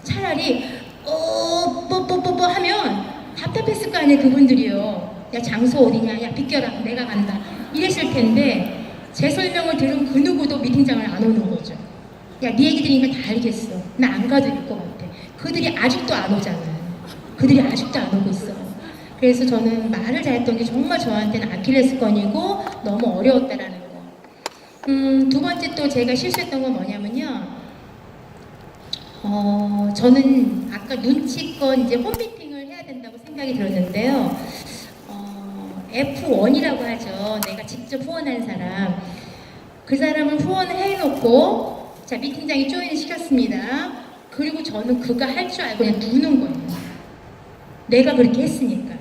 차라리 뽀뽀뽀뽀 하면 답답했을 거 아니에요. 그분들이요. 야 장소 어디냐, 야 비켜라, 내가 간다 이랬을 텐데 제 설명을 들은 그 누구도 미팅장을 안 오는 거죠. 야 네 얘기 들으니까 다 알겠어. 나 안 가도 될 것 같아. 그들이 아직도 안 오잖아요. 그들이 아직도 안 오고 있어요. 그래서 저는 말을 잘했던 게 정말 저한테는 아킬레스건이고 너무 어려웠다라는 거. 두 번째 또 제가 실수했던 건 뭐냐면요. 저는 아까 눈치껏 이제 홈미팅을 해야 된다고 생각이 들었는데요. F1이라고 하죠. 내가 직접 후원한 사람. 그 사람을 후원을 해놓고 자 미팅장에 조인을 시켰습니다. 그리고 저는 그가 할 줄 알고 그냥 두는 거예요. 내가 그렇게 했으니까.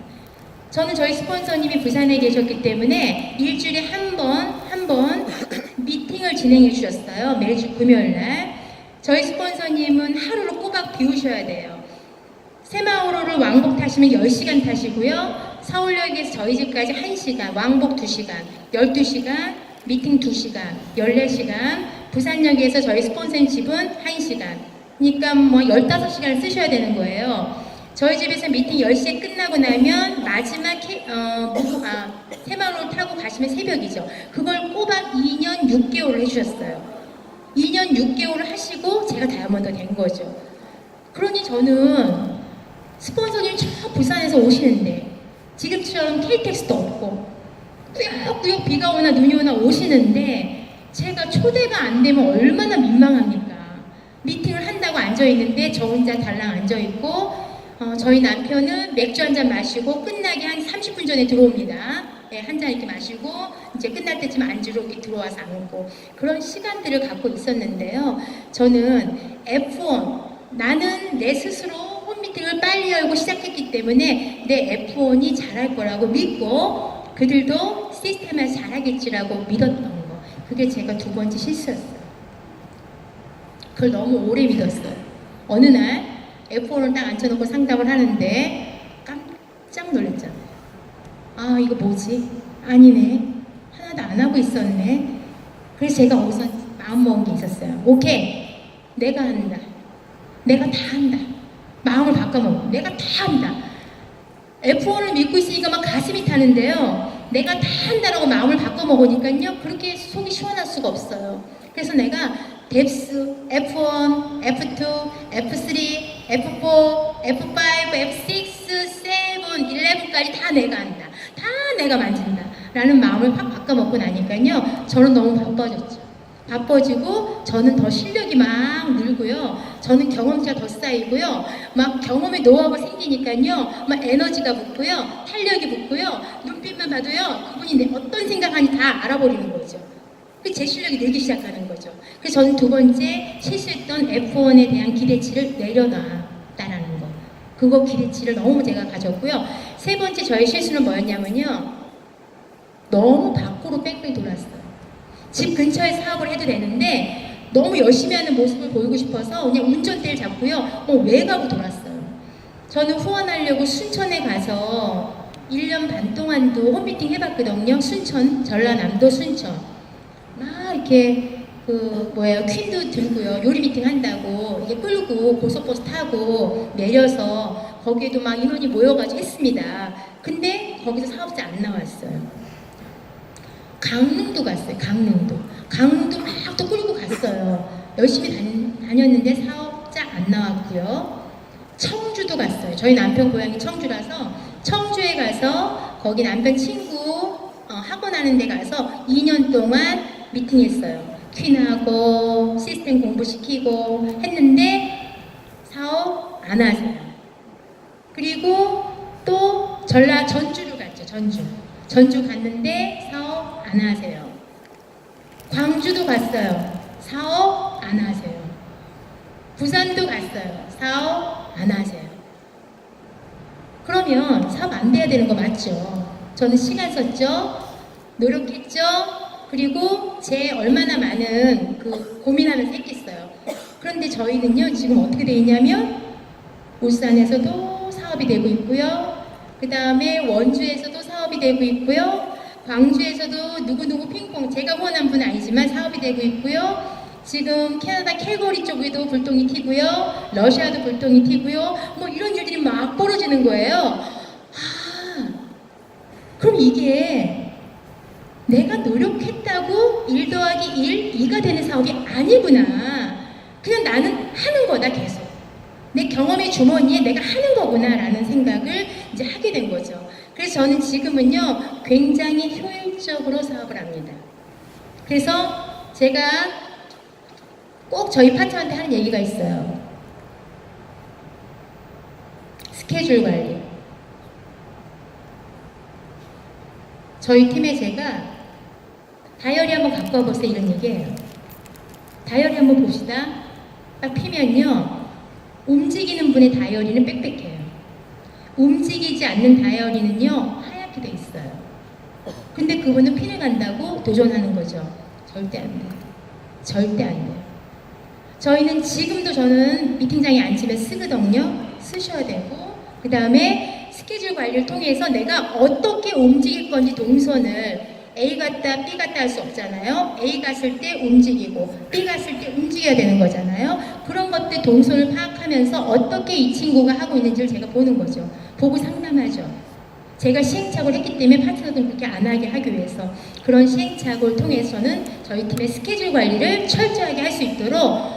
저는 저희 스폰서님이 부산에 계셨기 때문에 일주일에 한 번 미팅을 진행해 주셨어요. 매주 금요일날. 저희 스폰서님은 하루를 꼬박 비우셔야 돼요. 새마을호를 왕복 타시면 10시간 타시고요. 서울역에서 저희 집까지 1시간, 왕복 2시간, 12시간, 미팅 2시간, 14시간, 부산역에서 저희 스폰서님 집은 1시간. 그러니까 뭐 15시간을 쓰셔야 되는 거예요. 저희 집에서 미팅 10시에 끝나고 나면 마지막 새마을호를 타고 가시면 새벽이죠. 그걸 꼬박 2년 6개월을 해주셨어요. 2년 6개월을 하시고 제가 다이아몬드 된 거죠. 그러니 저는 스폰서님 저 부산에서 오시는데 지금처럼 KTX도 없고 꾸역꾸역 비가 오나 눈이 오나 오시는데 제가 초대가 안 되면 얼마나 민망합니까? 미팅을 한다고 앉아있는데 저 혼자 달랑 앉아있고 저희 남편은 맥주 한 잔 마시고 끝나기 한 30분 전에 들어옵니다. 네, 한 잔 이렇게 마시고 이제 끝날 때쯤 안주로 이렇게 들어와서 앉고 그런 시간들을 갖고 있었는데요. 저는 F1 나는 내 스스로 홈미팅을 빨리 열고 시작했기 때문에 내 F1이 잘할 거라고 믿고 그들도 시스템을 잘하겠지라고 믿었던 거. 그게 제가 두 번째 실수였어요. 그걸 너무 오래 믿었어요. 어느 날 F1을 딱 앉혀놓고 상담을 하는데 깜짝 놀랐잖아요. 아 이거 뭐지? 아니네. 하나도 안 하고 있었네. 그래서 제가 거기서 마음먹은 게 있었어요. 오케이. 내가 한다. 내가 다 한다. 마음을 바꿔먹고 내가 다 한다. F1을 믿고 있으니까 막 가슴이 타는데요. 내가 다 한다라고 마음을 바꿔먹으니까요. 그렇게 속이 시원할 수가 없어요. 그래서 내가 뎁스, F1, F2, F3, F4, F5, F6, 7, 11까지 다 내가 한다. 다 내가 만진다. 라는 마음을 확 바꿔먹고 나니까요. 저는 너무 바빠졌죠. 바빠지고 저는 더 실력이 막 늘고요. 저는 경험치가 더 쌓이고요. 막 경험의 노하우가 생기니까요. 막 에너지가 붙고요. 탄력이 붙고요. 눈빛만 봐도요. 그분이 어떤 생각하는지 다 알아버리는 거죠. 제 실력이 늘기 시작하는 거죠. 그래서 저는 두 번째 실수했던 F1에 대한 기대치를 내려놨다라는 거. 그거 기대치를 너무 제가 가졌고요. 세 번째 저의 실수는 뭐였냐면요. 너무 밖으로 뺑뺑 돌았어요. 집 근처에 사업을 해도 되는데 너무 열심히 하는 모습을 보이고 싶어서 그냥 운전대를 잡고요. 외곽으로 돌았어요. 저는 후원하려고 순천에 가서 1년 반 동안도 홈미팅 해봤거든요. 순천, 전라남도 순천. 막 이렇게 퀸도 들고요. 요리 미팅 한다고 이게 끌고 고속버스 타고 내려서 거기에도 막 인원이 모여가지고 했습니다. 근데 거기서 사업자 안 나왔어요. 강릉도 갔어요. 강릉도 막 또 끌고 갔어요. 열심히 다녔는데 사업자 안 나왔고요. 청주도 갔어요. 저희 남편 고향이 청주라서 청주에 가서 거기 남편 친구 학원 하는 데 가서 2년 동안 미팅했어요. 퀸하고 시스템 공부시키고 했는데 사업 안 하세요. 그리고 또 전주로 갔죠. 전주 갔는데 사업 안 하세요. 광주도 갔어요. 사업 안 하세요. 부산도 봤어요. 사업 안 하세요. 그러면 사업 안 돼야 되는 거 맞죠? 저는 시간 썼죠. 노력했죠. 그리고 제 얼마나 많은 그 고민하면서 했겠어요. 그런데 저희는요, 지금 어떻게 돼 있냐면, 울산에서도 사업이 되고 있고요. 그 다음에 원주에서도 사업이 되고 있고요. 광주에서도 누구누구 핑퐁, 제가 후원한 분은 아니지만 사업이 되고 있고요. 지금 캐나다 캘거리 쪽에도 불똥이 튀고요. 러시아도 불똥이 튀고요. 뭐 이런 일들이 막 벌어지는 거예요. 아, 그럼 이게 내가 노력했다고 1 더하기 1, 2가 되는 사업이 아니구나. 그냥 나는 하는 거다 계속. 내 경험의 주머니에 내가 하는 거구나 라는 생각을 이제 하게 된 거죠. 그래서 저는 지금은요, 굉장히 효율적으로 사업을 합니다. 그래서 제가 꼭 저희 파트너한테 하는 얘기가 있어요. 스케줄 관리. 저희 팀에 제가 다이어리 한번 갖고 와보세요 이런 얘기예요. 다이어리 한번 봅시다. 딱 피면요, 움직이는 분의 다이어리는 빽빽해요. 움직이지 않는 다이어리는요, 하얗게 돼 있어요. 근데 그분은 피를 간다고 도전하는 거죠. 절대 안 돼요. 절대 안 돼요. 저희는 지금도 저는 미팅장에 앉으면 쓰거든요. 쓰셔야 되고, 그 다음에 스케줄 관리를 통해서 내가 어떻게 움직일 건지 동선을 A 갔다 B 갔다 할 수 없잖아요. A 갔을 때 움직이고 B 갔을 때 움직여야 되는 거잖아요. 그런 것들 동선을 파악하면서 어떻게 이 친구가 하고 있는지를 제가 보는 거죠. 보고 상담하죠. 제가 시행착오를 했기 때문에 파트너들은 그렇게 안 하게 하기 위해서 그런 시행착오를 통해서는 저희 팀의 스케줄 관리를 철저하게 할 수 있도록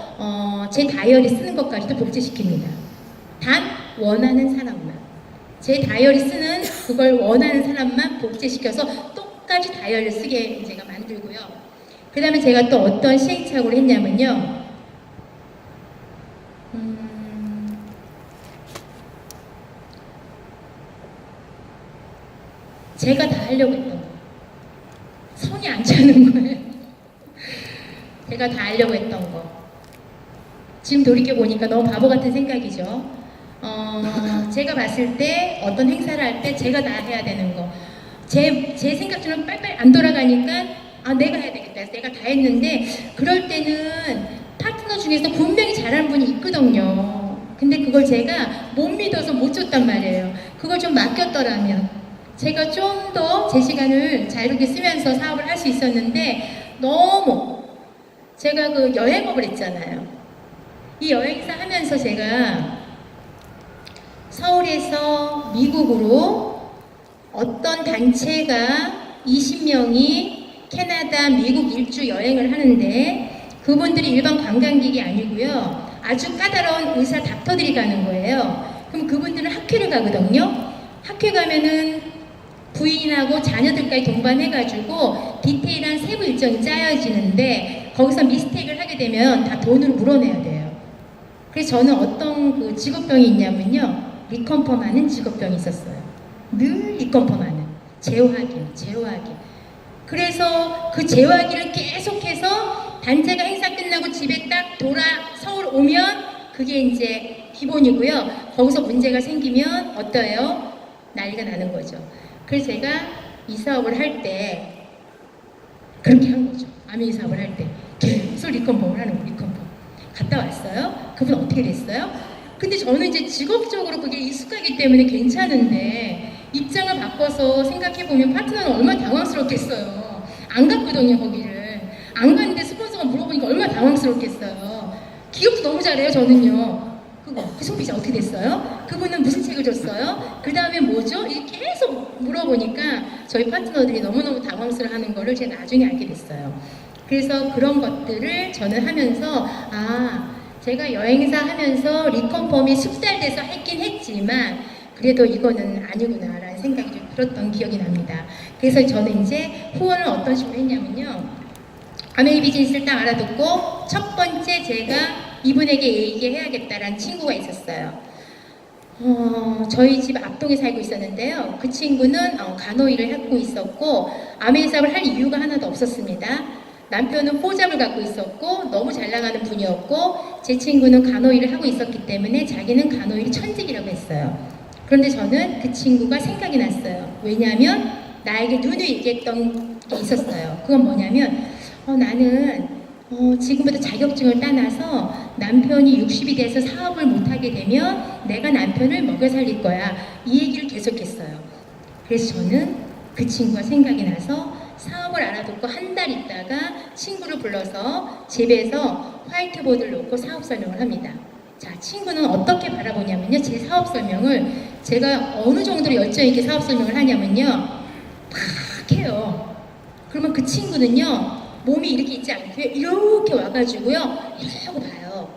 제 다이어리 쓰는 것까지도 복제시킵니다. 단 원하는 사람만, 제 다이어리 쓰는 그걸 원하는 사람만 복제시켜서 똑같이 다이어리를 쓰게 제가 만들고요. 그 다음에 제가 또 어떤 시행착오를 했냐면요, 제가 다 하려고 했던 거, 손이 안 차는 거예요. 제가 다 하려고 했던 거. 지금 돌이켜보니까 너무 바보 같은 생각이죠. 제가 봤을 때 어떤 행사를 할 때 제가 다 해야 되는 거. 제 생각처럼 빨리빨리 안 돌아가니까 내가 해야 되겠다. 내가 다 했는데 그럴 때는 파트너 중에서 분명히 잘하는 분이 있거든요. 근데 그걸 제가 못 믿어서 못 줬단 말이에요. 그걸 좀 맡겼더라면 제가 좀 더 제 시간을 자유롭게 쓰면서 사업을 할 수 있었는데 너무 제가 그 여행업을 했잖아요. 이 여행사 하면서 제가 서울에서 미국으로 어떤 단체가 20명이 캐나다, 미국 일주 여행을 하는데 그분들이 일반 관광객이 아니고요. 아주 까다로운 의사 닥터들이 가는 거예요. 그럼 그분들은 학회를 가거든요. 학회 가면은 부인하고 자녀들까지 동반해가지고 디테일한 세부 일정이 짜여지는데 거기서 미스테이크를 하게 되면 다 돈으로 물어내야 돼요. 그래서 저는 어떤 그 직업병이 있냐면요. 리컨펌하는 직업병이 있었어요. 늘 리컨펌하는. 재호하기. 그래서 그 재호하기를 계속해서 단체가 행사 끝나고 집에 딱 돌아 서울 오면 그게 이제 기본이고요. 거기서 문제가 생기면 어떠해요? 난리가 나는 거죠. 그래서 제가 이 사업을 할 때 그렇게 한 거죠. 아메이 사업을 할 때 계속 리컨펌을 하는 거, 리컨펌. 갔다 왔어요. 그분 어떻게 됐어요? 근데 저는 이제 직업적으로 그게 익숙하기 때문에 괜찮은데 입장을 바꿔서 생각해보면 파트너는 얼마나 당황스럽겠어요. 안 갔거든요, 거기를. 안 갔는데 스폰서가 물어보니까 얼마나 당황스럽겠어요. 기억도 너무 잘해요, 저는요. 그거, 그 소비자 어떻게 됐어요? 그분은 무슨 책을 줬어요? 그 다음에 뭐죠? 이렇게 계속 물어보니까 저희 파트너들이 너무너무 당황스러워하는 거를 제가 나중에 알게 됐어요. 그래서 그런 것들을 저는 하면서 제가 여행사 하면서 리컨펌이 숙달돼서 했긴 했지만 그래도 이거는 아니구나 라는 생각이 좀 들었던 기억이 납니다. 그래서 저는 이제 후원을 어떤 식으로 했냐면요. 아메이 비즈니스를 딱 알아듣고 첫 번째 제가 이분에게 얘기해야겠다라는 친구가 있었어요. 저희 집 앞동에 살고 있었는데요. 그 친구는 간호일을 하고 있었고 아메이 사업을 할 이유가 하나도 없었습니다. 남편은 포잡을 갖고 있었고 너무 잘 나가는 분이었고 제 친구는 간호일을 하고 있었기 때문에 자기는 간호일이 천직이라고 했어요. 그런데 저는 그 친구가 생각이 났어요. 왜냐하면 나에게 눈을 얘기했던 게 있었어요. 그건 뭐냐면 나는 지금부터 자격증을 따놔서 남편이 60이 돼서 사업을 못하게 되면 내가 남편을 먹여 살릴 거야. 이 얘기를 계속했어요. 그래서 저는 그 친구가 생각이 나서 사업을 알아듣고 한 달 있다가 친구를 불러서 집에서 화이트보드를 놓고 사업 설명을 합니다. 자, 친구는 어떻게 바라보냐면요. 제 사업 설명을 제가 어느 정도로 열정 있게 사업 설명을 하냐면요. 막 해요. 그러면 그 친구는요. 몸이 이렇게 있지 않고요. 이렇게 와가지고요. 이러고 봐요.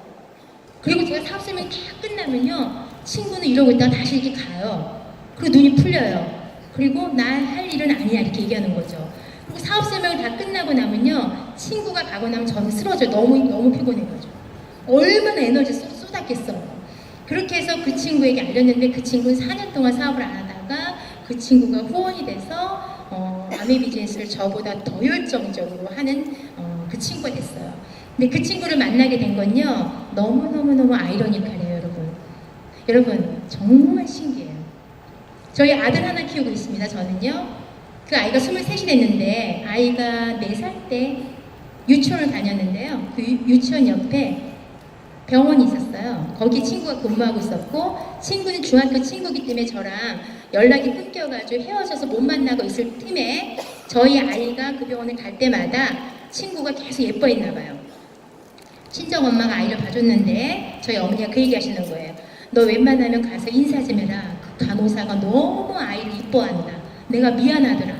그리고 제가 사업 설명이 다 끝나면요. 친구는 이러고 있다가 다시 이렇게 가요. 그리고 눈이 풀려요. 그리고 나 할 일은 아니야 이렇게 얘기하는 거죠. 그리고 사업 설명이 다 끝나고 나면요. 친구가 가고 나면 저는 쓰러져요. 너무 피곤해가지고. 얼마나 에너지 쏟았겠어요. 그렇게 해서 그 친구에게 알렸는데 그 친구는 4년 동안 사업을 안 하다가 그 친구가 후원이 돼서 아메 비즈니스를 저보다 더 열정적으로 하는 그 친구가 됐어요. 근데 그 친구를 만나게 된 건요. 너무너무 아이러니하네요, 여러분. 여러분, 정말 신기해요. 저희 아들 하나 키우고 있습니다, 저는요. 그 아이가 23이 됐는데 아이가 4살 때 유치원을 다녔는데요. 그 유치원 옆에 병원이 있었어요. 거기 친구가 근무하고 있었고 친구는 중학교 친구기 때문에 저랑 연락이 끊겨가지고 헤어져서 못 만나고 있을 틈에 저희 아이가 그 병원에 갈 때마다 친구가 계속 예뻐했나 봐요. 친정엄마가 아이를 봐줬는데 저희 어머니가 그 얘기 하시는 거예요. 너 웬만하면 가서 인사 좀 해라. 그 간호사가 너무 아이를 이뻐한다. 내가 미안하더라.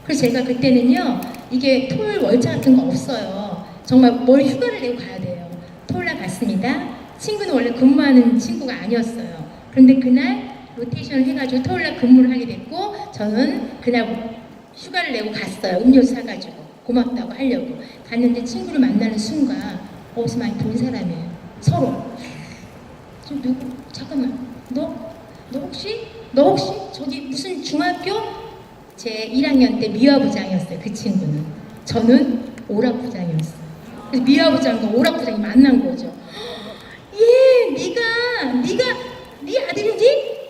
그래서 제가 그때는요. 이게 토요일 월차 같은 거 없어요. 정말 뭘 휴가를 내고 가야 돼요. 토요일날 갔습니다. 친구는 원래 근무하는 친구가 아니었어요. 그런데 그날 로테이션을 해가지고 토요일날 근무를 하게 됐고 저는 그날 휴가를 내고 갔어요. 음료수 사가지고 고맙다고 하려고 갔는데 친구를 만나는 순간 어디서 많이 본 사람이에요. 서로 저 누구? 잠깐만 너 혹시 저기 무슨 중학교 제 1학년 때 미화부장이었어요. 그 친구는. 저는 오락부장이었어요. 그래서 미화부장과 오락부장이 만난 거죠. 예, 네 아들이지?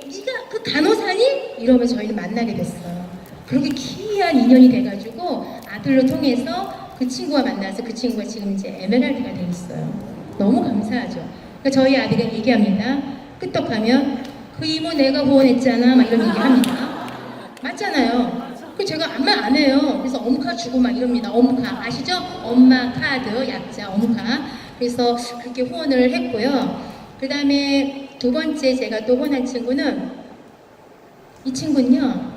네가 그 간호사니? 이러면서 저희는 만나게 됐어요. 그렇게 기이한 인연이 돼가지고 아들로 통해서 그 친구와 만나서 그 친구가 지금 이제 에메랄드가 돼 있어요. 너무 감사하죠. 그러니까 저희 아들이 얘기합니다. 끄떡하면 그 이모 내가 후원했잖아 막 이런 얘기합니다. 맞잖아요. 그 제가 아무 말 안 해요. 그래서 엄카 주고 막 이럽니다. 엄카 아시죠? 엄마 카드 약자 엄카. 그래서 그렇게 후원을 했고요. 그 다음에 두 번째 제가 또 후원한 친구는 이 친구는요.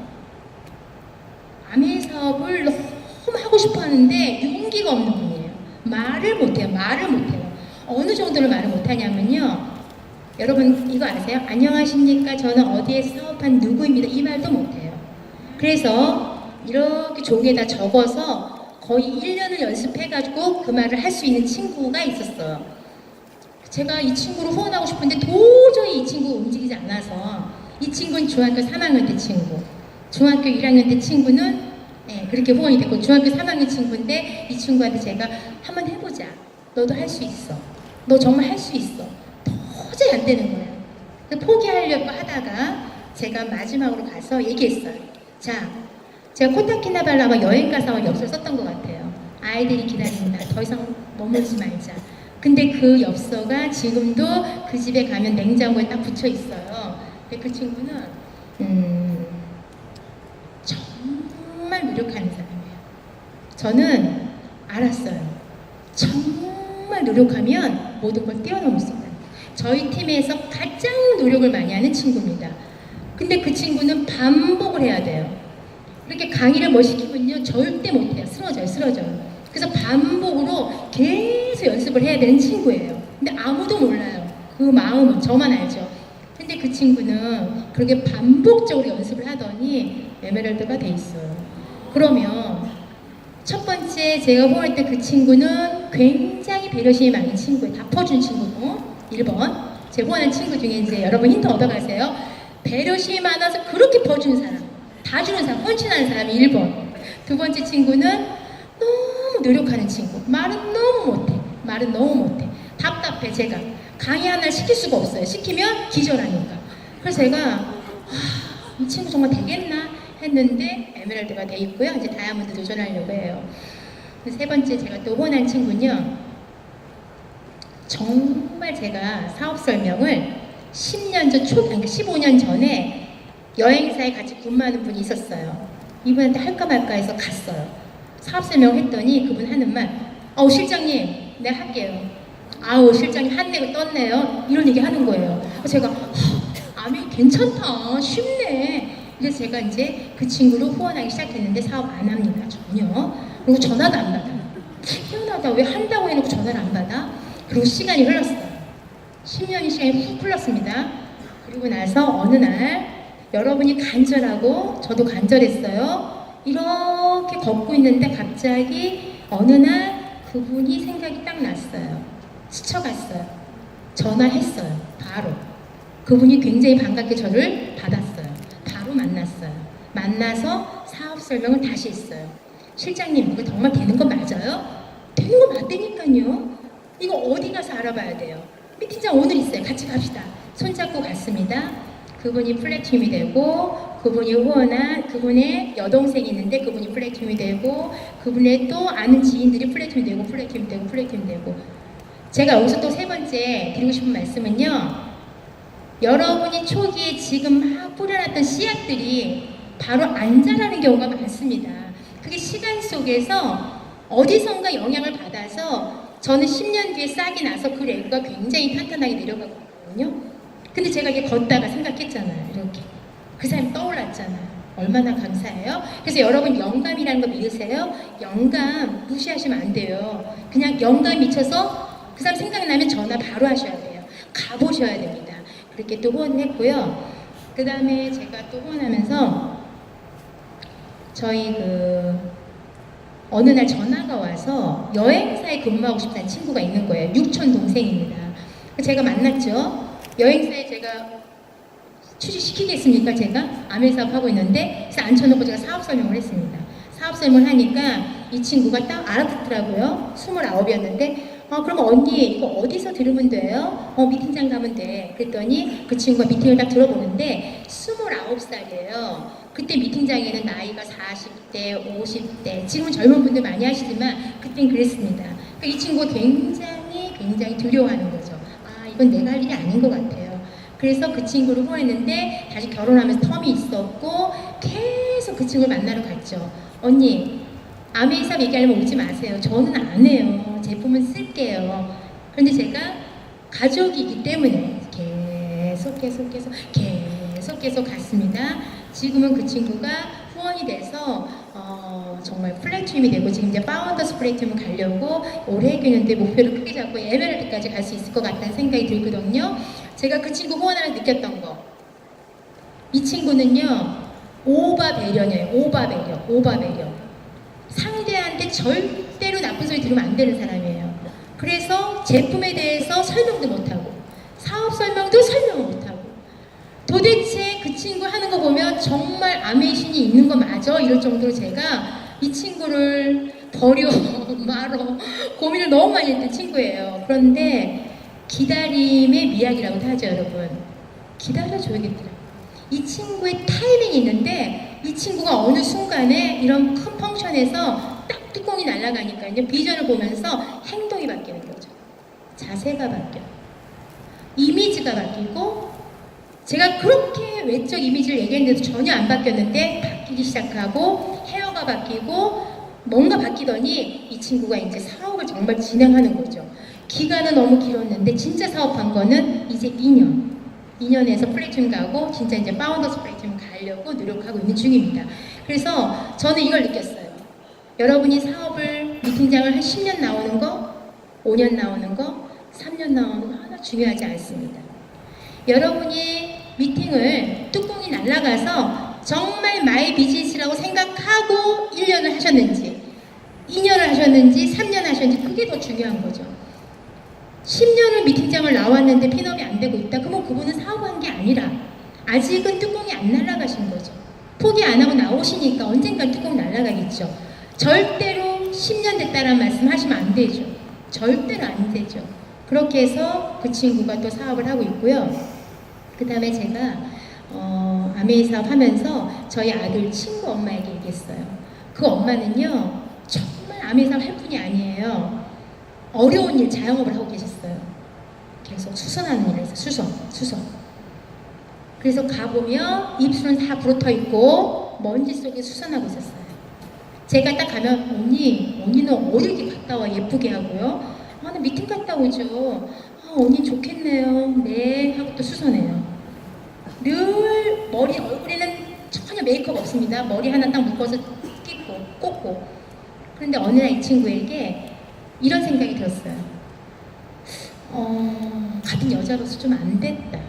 아메 사업을 너무 하고 싶어 하는데 용기가 없는 분이에요. 말을 못해요. 어느 정도로 말을 못하냐면요. 여러분 이거 아세요? 안녕하십니까? 저는 어디에 사업한 누구입니다. 이 말도 못해요. 그래서 이렇게 종이에다 적어서 거의 1년을 연습해가지고 그 말을 할 수 있는 친구가 있었어요. 제가 이 친구를 후원하고 싶은데 도저히 이 친구가 움직이지 않아서 이 친구는 중학교 3학년 때 친구, 중학교 1학년 때 친구는 그렇게 후원이 됐고 중학교 3학년 친구인데 이 친구한테 제가 한번 해보자. 너도 할 수 있어. 너 정말 할 수 있어. 도저히 안 되는 거예요. 포기하려고 하다가 제가 마지막으로 가서 얘기했어요. 자, 제가 코타키나발루 아마 여행 가서 엽서를 썼던 것 같아요. 아이들이 기다린다. 더 이상 머물지 말자. 근데 그 엽서가 지금도 그 집에 가면 냉장고에 딱 붙여 있어요. 근데 그 친구는 정말 노력하는 사람이에요. 저는 알았어요. 정말 노력하면 모든 걸 뛰어넘을 수 있다. 저희 팀에서 가장 노력을 많이 하는 친구입니다. 근데 그 친구는 반복을 해야 돼요. 이렇게 강의를 뭐 시키면요 절대 못해요. 쓰러져요. 그래서 반복으로 계속 연습을 해야 되는 친구예요. 근데 아무도 몰라요. 그 마음은 저만 알죠. 근데 그 친구는 그렇게 반복적으로 연습을 하더니 에메랄드가 돼 있어요. 그러면 첫 번째 제가 후원할 때 그 친구는 굉장히 배려심이 많은 친구예요. 다 퍼준 친구고 1번 제가 후원한 친구 중에 이제 여러분 힌트 얻어가세요. 배려심이 많아서 그렇게 퍼주는 사람, 다 주는 사람, 헌신하는 사람이 1번. 두 번째 친구는 너무 노력하는 친구. 말은 너무 못해. 말은 너무 못해. 답답해 제가. 강의 하나를 시킬 수가 없어요. 시키면 기절하니까. 그래서 제가 이 친구 정말 되겠나 했는데 에메랄드가 돼 있고요. 이제 다이아몬드 도전하려고 해요. 세 번째 제가 또 후원한 친구는요. 정말 제가 사업 설명을 10년 전 그러니까 15년 전에 여행사에 같이 근무하는 분이 있었어요. 이분한테 할까 말까 해서 갔어요. 사업 설명을 했더니 그분 하는 말, 실장님, 내가 할게요. 아우, 실장님 한내고 떴네요. 이런 얘기 하는 거예요. 제가, 아미 괜찮다. 쉽네. 그래서 제가 이제 그 친구를 후원하기 시작했는데 사업 안 합니다. 전혀. 그리고 전화도 안 받아요. 희한하다. 왜 한다고 해놓고 전화를 안 받아? 그리고 시간이 흘렀어요. 10년의 시간이 훅 흘렀습니다. 그리고 나서 어느 날 여러분이 간절하고 저도 간절했어요. 이렇게 걷고 있는데 갑자기 어느 날 그분이 생각이 딱 났어요. 스쳐갔어요. 전화했어요. 바로. 그분이 굉장히 반갑게 저를 받았어요. 바로 만났어요. 만나서 사업 설명을 다시 했어요. 실장님, 이거 정말 되는 거 맞아요? 되는 거 맞다니까요. 이거 어디 가서 알아봐야 돼요. 미팅장 오늘 있어요. 같이 갑시다. 손잡고 갔습니다. 그분이 플래티움이 되고, 그분이 후원한 그분의 여동생이 있는데 그분이 플래티움이 되고, 그분의 또 아는 지인들이 플래티움이 되고, 플래티움이 되고, 플래티움이 되고. 제가 여기서 또 세 번째 드리고 싶은 말씀은요. 여러분이 초기에 지금 막 뿌려놨던 씨앗들이 바로 안 자라는 경우가 많습니다. 그게 시간 속에서 어디선가 영향을 받아서 저는 10년 뒤에 싹이 나서 그 레그가 굉장히 탄탄하게 내려가거든요. 근데 제가 이게 걷다가 생각했잖아요. 이렇게. 그 사람이 떠올랐잖아요. 얼마나 감사해요. 그래서 여러분 영감이라는 거 믿으세요? 영감 무시하시면 안 돼요. 그냥 영감 미쳐서 그 사람 생각나면 전화 바로 하셔야 돼요. 가보셔야 됩니다. 그렇게 또 후원했고요. 그 다음에 제가 또 후원하면서 저희 어느 날 전화가 와서 여행사에 근무하고 싶다는 친구가 있는 거예요. 육촌 동생입니다. 제가 만났죠. 여행사에 제가 취직시키겠습니까? 제가 아메 사업 하고 있는데 그래서 앉혀놓고 제가 사업 설명을 했습니다. 사업 설명을 하니까 이 친구가 딱 알아듣더라고요. 29이었는데 그럼 언니 이거 어디서 들으면 돼요? 미팅장 가면 돼. 그랬더니 그 친구가 미팅을 딱 들어보는데 29살이에요. 그때 미팅장에는 나이가 40대, 50대, 지금은 젊은 분들 많이 하시지만 그땐 그랬습니다. 그러니까 이 친구가 굉장히 두려워하는 거죠. 이건 내가 할 일이 아닌 것 같아요. 그래서 그 친구를 후원했는데 다시 결혼하면서 텀이 있었고 계속 그 친구를 만나러 갔죠. 언니, 아메이사 얘기하려면 오지 마세요. 저는 안 해요. 제품은 쓸게요. 그런데 제가 가족이기 때문에 계속 갔습니다. 지금은 그 친구가 후원이 돼서 정말 플래티움이 되고 지금 이제 파운더스 플래티움 가려고 올해 개년대 목표를 크게 잡고 에메랄드까지 갈 수 있을 것 같다는 생각이 들거든요. 제가 그 친구 후원하면서 느꼈던 거. 이 친구는요. 오바 배려. 상대한테 절대로 나쁜 소리 들으면 안 되는 사람이에요. 그래서 제품에 대해서 설명도 못하고 사업 설명도 설명을 못하고 도대체 그 친구 하는 거 보면 정말 아메이신이 있는 거 맞아? 이럴 정도로 제가 이 친구를 버려 말어 고민을 너무 많이 했던 친구예요. 그런데 기다림의 미학이라고도 하죠, 여러분. 기다려줘야겠더라고요. 이 친구의 타이밍이 있는데 이 친구가 어느 순간에 이런 큰 펑션에서 딱 뚜껑이 날아가니까요. 비전을 보면서 행동이 바뀌는 거죠. 자세가 바뀌어요. 이미지가 바뀌고 제가 그렇게 외적 이미지를 얘기했는데도 전혀 안 바뀌었는데 바뀌기 시작하고 헤어가 바뀌고 뭔가 바뀌더니 이 친구가 이제 사업을 정말 진행하는 거죠. 기간은 너무 길었는데 진짜 사업한 거는 이제 2년에서 플래티움 가고 진짜 이제 파운더스 플래티움 가려고 노력하고 있는 중입니다. 그래서 저는 이걸 느꼈어요. 여러분이 사업을 미팅장을 한 10년 나오는 거, 5년 나오는 거, 3년 나오는 거 하나 중요하지 않습니다. 여러분이 미팅을 뚜껑이 날아가서 정말 마이 비즈니스라고 생각하고 1년을 하셨는지 2년을 하셨는지 3년 하셨는지 그게 더 중요한 거죠. 10년을 미팅장을 나왔는데 핀업이 안 되고 있다. 그러면 그분은 사업한 게 아니라 아직은 뚜껑이 안 날아가신 거죠. 포기 안 하고 나오시니까 언젠간 뚜껑 날아가겠죠. 절대로 10년 됐다는 말씀 하시면 안 되죠. 절대로 안 되죠. 그렇게 해서 그 친구가 또 사업을 하고 있고요. 그 다음에 제가 아메이 사업 하면서 저희 아들 친구 엄마에게 얘기했어요. 그 엄마는요, 정말 아메이 사업 할 분이 아니에요. 어려운 일, 자영업을 하고 계셨어요. 계속 수선하는 일을 했어요. 수선. 그래서 가보면 입술은 다 부러져 있고 먼지 속에 수선하고 있었어요. 제가 딱 가면 언니는 어디 이렇게 갔다 와 예쁘게 하고요. 나 미팅 갔다 오죠. 언니 좋겠네요. 네 하고 또 수선해요. 늘 머리 얼굴에는 전혀 메이크업 없습니다. 머리 하나 딱 묶어서 끼고 꽂고. 그런데 어느 날 이 친구에게 이런 생각이 들었어요. 같은 여자로서 좀 안 됐다.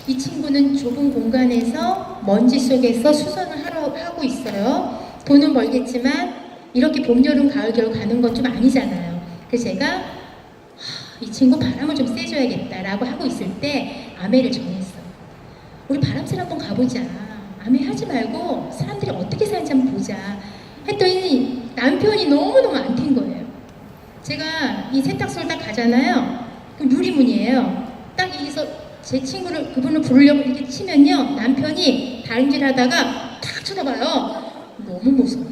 이 친구는 좁은 공간에서 먼지 속에서 수선을 하고 있어요. 돈은 벌겠지만 이렇게 봄, 여름, 가을, 겨울 가는 건 좀 아니잖아요. 그래서 제가 이 친구 바람을 좀 쐬줘야겠다라고 하고 있을 때 아메를 정했어요. 우리 바람쐬러 한번 가보자. 아메 하지 말고 사람들이 어떻게 사는지 한번 보자. 했더니 남편이 너무너무 안 튄 거예요. 제가 이 세탁소를 딱 가잖아요. 그럼 유리문이에요. 딱 여기서 제 친구를, 그분을 부르려고 이렇게 치면요, 남편이 다림질 하다가 탁 쳐다봐요. 너무 무서워.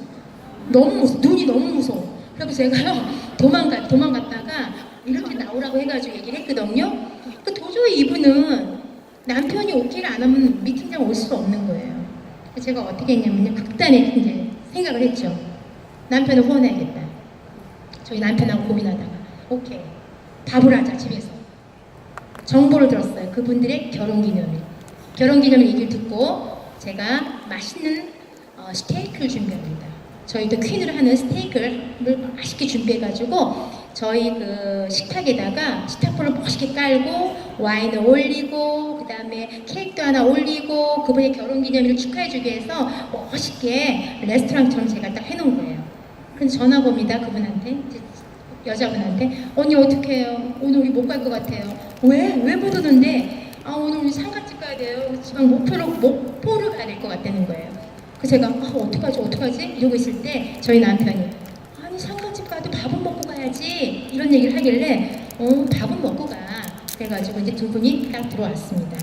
눈이 너무 무서워. 그래서 제가요, 도망갔다가 이렇게 나오라고 해가지고 얘기를 했거든요. 그 도저히 이분은 남편이 오케이를 안 하면 미팅장 올 수가 없는 거예요. 그래서 제가 어떻게 했냐면요, 극단의 이제 생각을 했죠. 남편을 후원해야겠다. 저희 남편하고 고민하다가, 오케이. 밥을 하자, 집에서. 정보를 들었어요. 그분들의 결혼기념일 얘기를 듣고 제가 맛있는 스테이크를 준비합니다. 저희도 퀸으로 하는 스테이크를 맛있게 준비해가지고 저희 그 식탁에다가 식탁보를 멋있게 깔고 와인을 올리고 그 다음에 케이크도 하나 올리고 그분의 결혼기념일을 축하해주기 위해서 멋있게 레스토랑처럼 제가 딱 해놓은 거예요. 그래서 전화 봅니다. 그분한테, 여자분한테. 언니 어떡해요? 오늘 우리 못 갈 것 같아요. 왜 못 오는데? 오늘 우리 상가집 가야 돼요. 지방 목포를 가야 될 것 같다는 거예요. 그래서 제가 어떡하지? 이러고 있을 때 저희 남편이 아니 상가집 가도 밥은 먹고 가야지 이런 얘기를 하길래 밥은 먹고 가. 그래가지고 이제 두 분이 딱 들어왔습니다.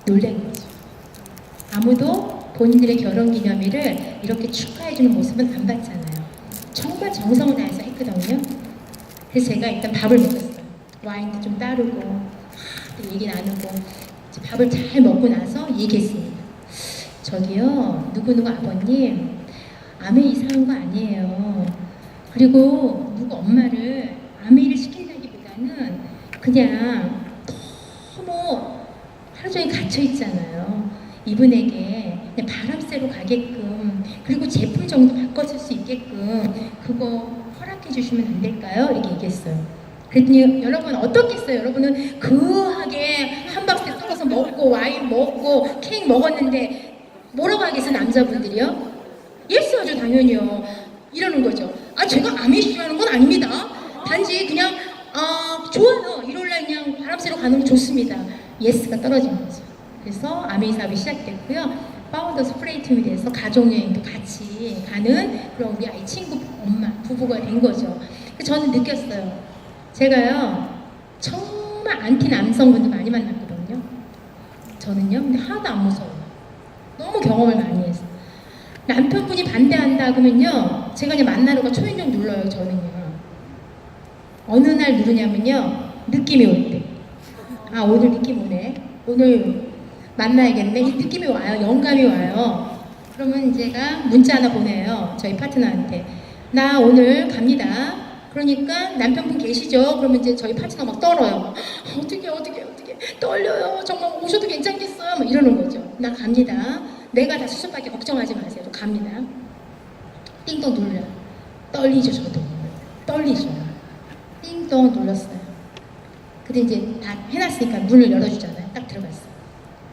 놀란 거죠. 아무도 본인들의 결혼기념일을 이렇게 축하해주는 모습은 안 봤잖아요. 정말 정성을 다해서 했거든요. 그래서 제가 일단 밥을 먹었어요. 와인도 좀 따르고 얘기 나누고 밥을 잘 먹고 나서 얘기했습니다. 저기요, 누구누구 아버님, 아메 이상한 거 아니에요. 그리고 누구 엄마를 아메이를 시킨다기보다는 그냥 너무 하루 종일 갇혀 있잖아요. 이분에게 그냥 바람 쐬러 가게끔, 그리고 제품 정도 바꿔줄 수 있게끔 그거 허락해 주시면 안 될까요? 이렇게 얘기했어요. 그랬더니 여러분 어떻겠어요? 여러분은 그하게 함박스테 썰어서 먹고 와인 먹고 케이크 먹었는데 뭐라고 하겠어요? 남자분들이요? 예스 하죠, 당연히요. 이러는 거죠. 제가 아메 싫어하는 건 아닙니다. 단지 그냥 좋아요. 일요일날 그냥 바람 쐬러 가는 거 좋습니다. 예스가 떨어진 거죠. 그래서 아메이 사업이 시작됐고요. 파운더스 프레이팀에 대해서 가족여행도 같이 가는 그런 우리 아이 친구 엄마 부부가 된 거죠. 저는 느꼈어요. 제가요 정말 안티 남성분들 많이 만났거든요. 저는요, 근데 하나도 안 무서워요. 너무 경험을 많이 해서. 남편분이 반대한다 그러면요, 제가 그냥 만나러 가 초인종 눌러요. 저는요. 어느 날 누르냐면요, 느낌이 올 때. 오늘 느낌 오네. 오늘 만나야겠네. 이 느낌이 와요. 영감이 와요. 그러면 제가 문자 하나 보내요. 저희 파트너한테. 나 오늘 갑니다. 그러니까 남편분 계시죠? 그러면 이제 저희 파트너 막 떨어요. 어떻게 떨려요. 정말 오셔도 괜찮겠어요? 막 이러는 거죠. 나 갑니다. 내가 다 수습밖에 걱정하지 마세요. 저 갑니다. 띵동 눌러요. 떨리죠, 저도. 떨리죠. 띵동 눌렀어요. 근데 이제 다 해놨으니까 문을 열어주잖아요. 딱 들어갔어요.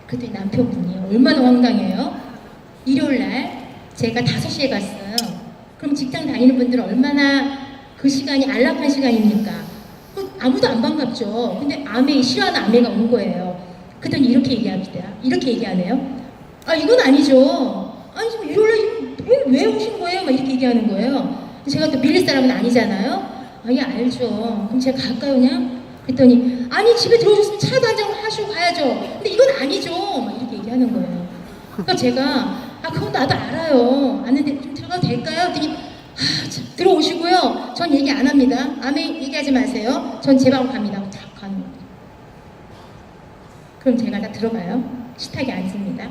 그때 남편분이 얼마나 황당해요. 일요일날 제가 5시에 갔어요. 그럼 직장 다니는 분들은 얼마나 그 시간이 안락한 시간입니까? 아무도 안 반갑죠. 근데 싫어하는 아메가 온 거예요. 그랬더니 이렇게 얘기합니다. 이렇게 얘기하네요. 이건 아니죠. 지금 일요일날 왜 오신 거예요? 막 이렇게 얘기하는 거예요. 제가 또 밀릴 사람은 아니잖아요. 예, 알죠. 그럼 제가 갈까요, 그냥? 그랬더니, 아니, 집에 들어오셨으면 차도 한잔 하시고 가야죠. 근데 이건 아니죠. 막 이렇게 얘기하는 거예요. 그러니까 제가, 그건 나도 알아요. 아는데 좀 들어가도 될까요? 그랬더니, 참, 들어오시고요. 전 얘기 안 합니다. 아멘 얘기하지 마세요. 전 제 방으로 갑니다. 탁 가는 거예요. 그럼 제가 다 들어가요. 식탁에 앉습니다.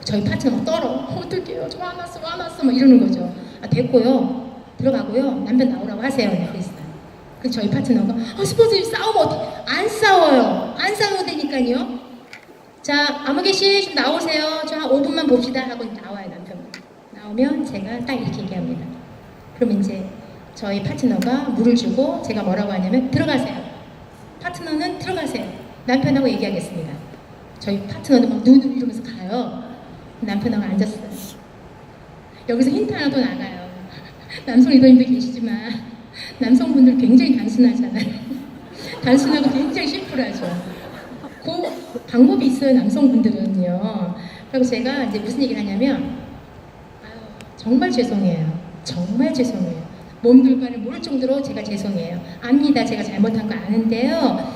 저희 파트너가 떨어. 어떡해요. 저 화났어, 화났어. 막 이러는 거죠. 됐고요. 들어가고요. 남편 나오라고 하세요. 그랬어요. 그래서 저희 파트너가 스폰서님 싸우면 어떡해. 안 싸워요. 안 싸워도 되니까요. 자, 아무개씨 좀 나오세요. 저 한 5분만 봅시다. 하고 나와요, 남편. 나오면 제가 딱 이렇게 얘기합니다. 그럼 이제 저희 파트너가 물을 주고 제가 뭐라고 하냐면 들어가세요. 파트너는 들어가세요. 남편하고 얘기하겠습니다. 저희 파트너는 막 눈을 이러면서 가요. 남편하고 앉았어요. 여기서 힌트 하나 더 나가요. 남성 리더님도 계시지만 남성분들 굉장히 단순하잖아요. 단순하고 굉장히 심플하죠. 그 방법이 있어요, 남성분들은요. 그리고 제가 이제 무슨 얘기를 하냐면, 정말 죄송해요. 정말 죄송해요. 몸둘바를 모를 정도로 제가 죄송해요. 압니다. 제가 잘못한 거 아는데요.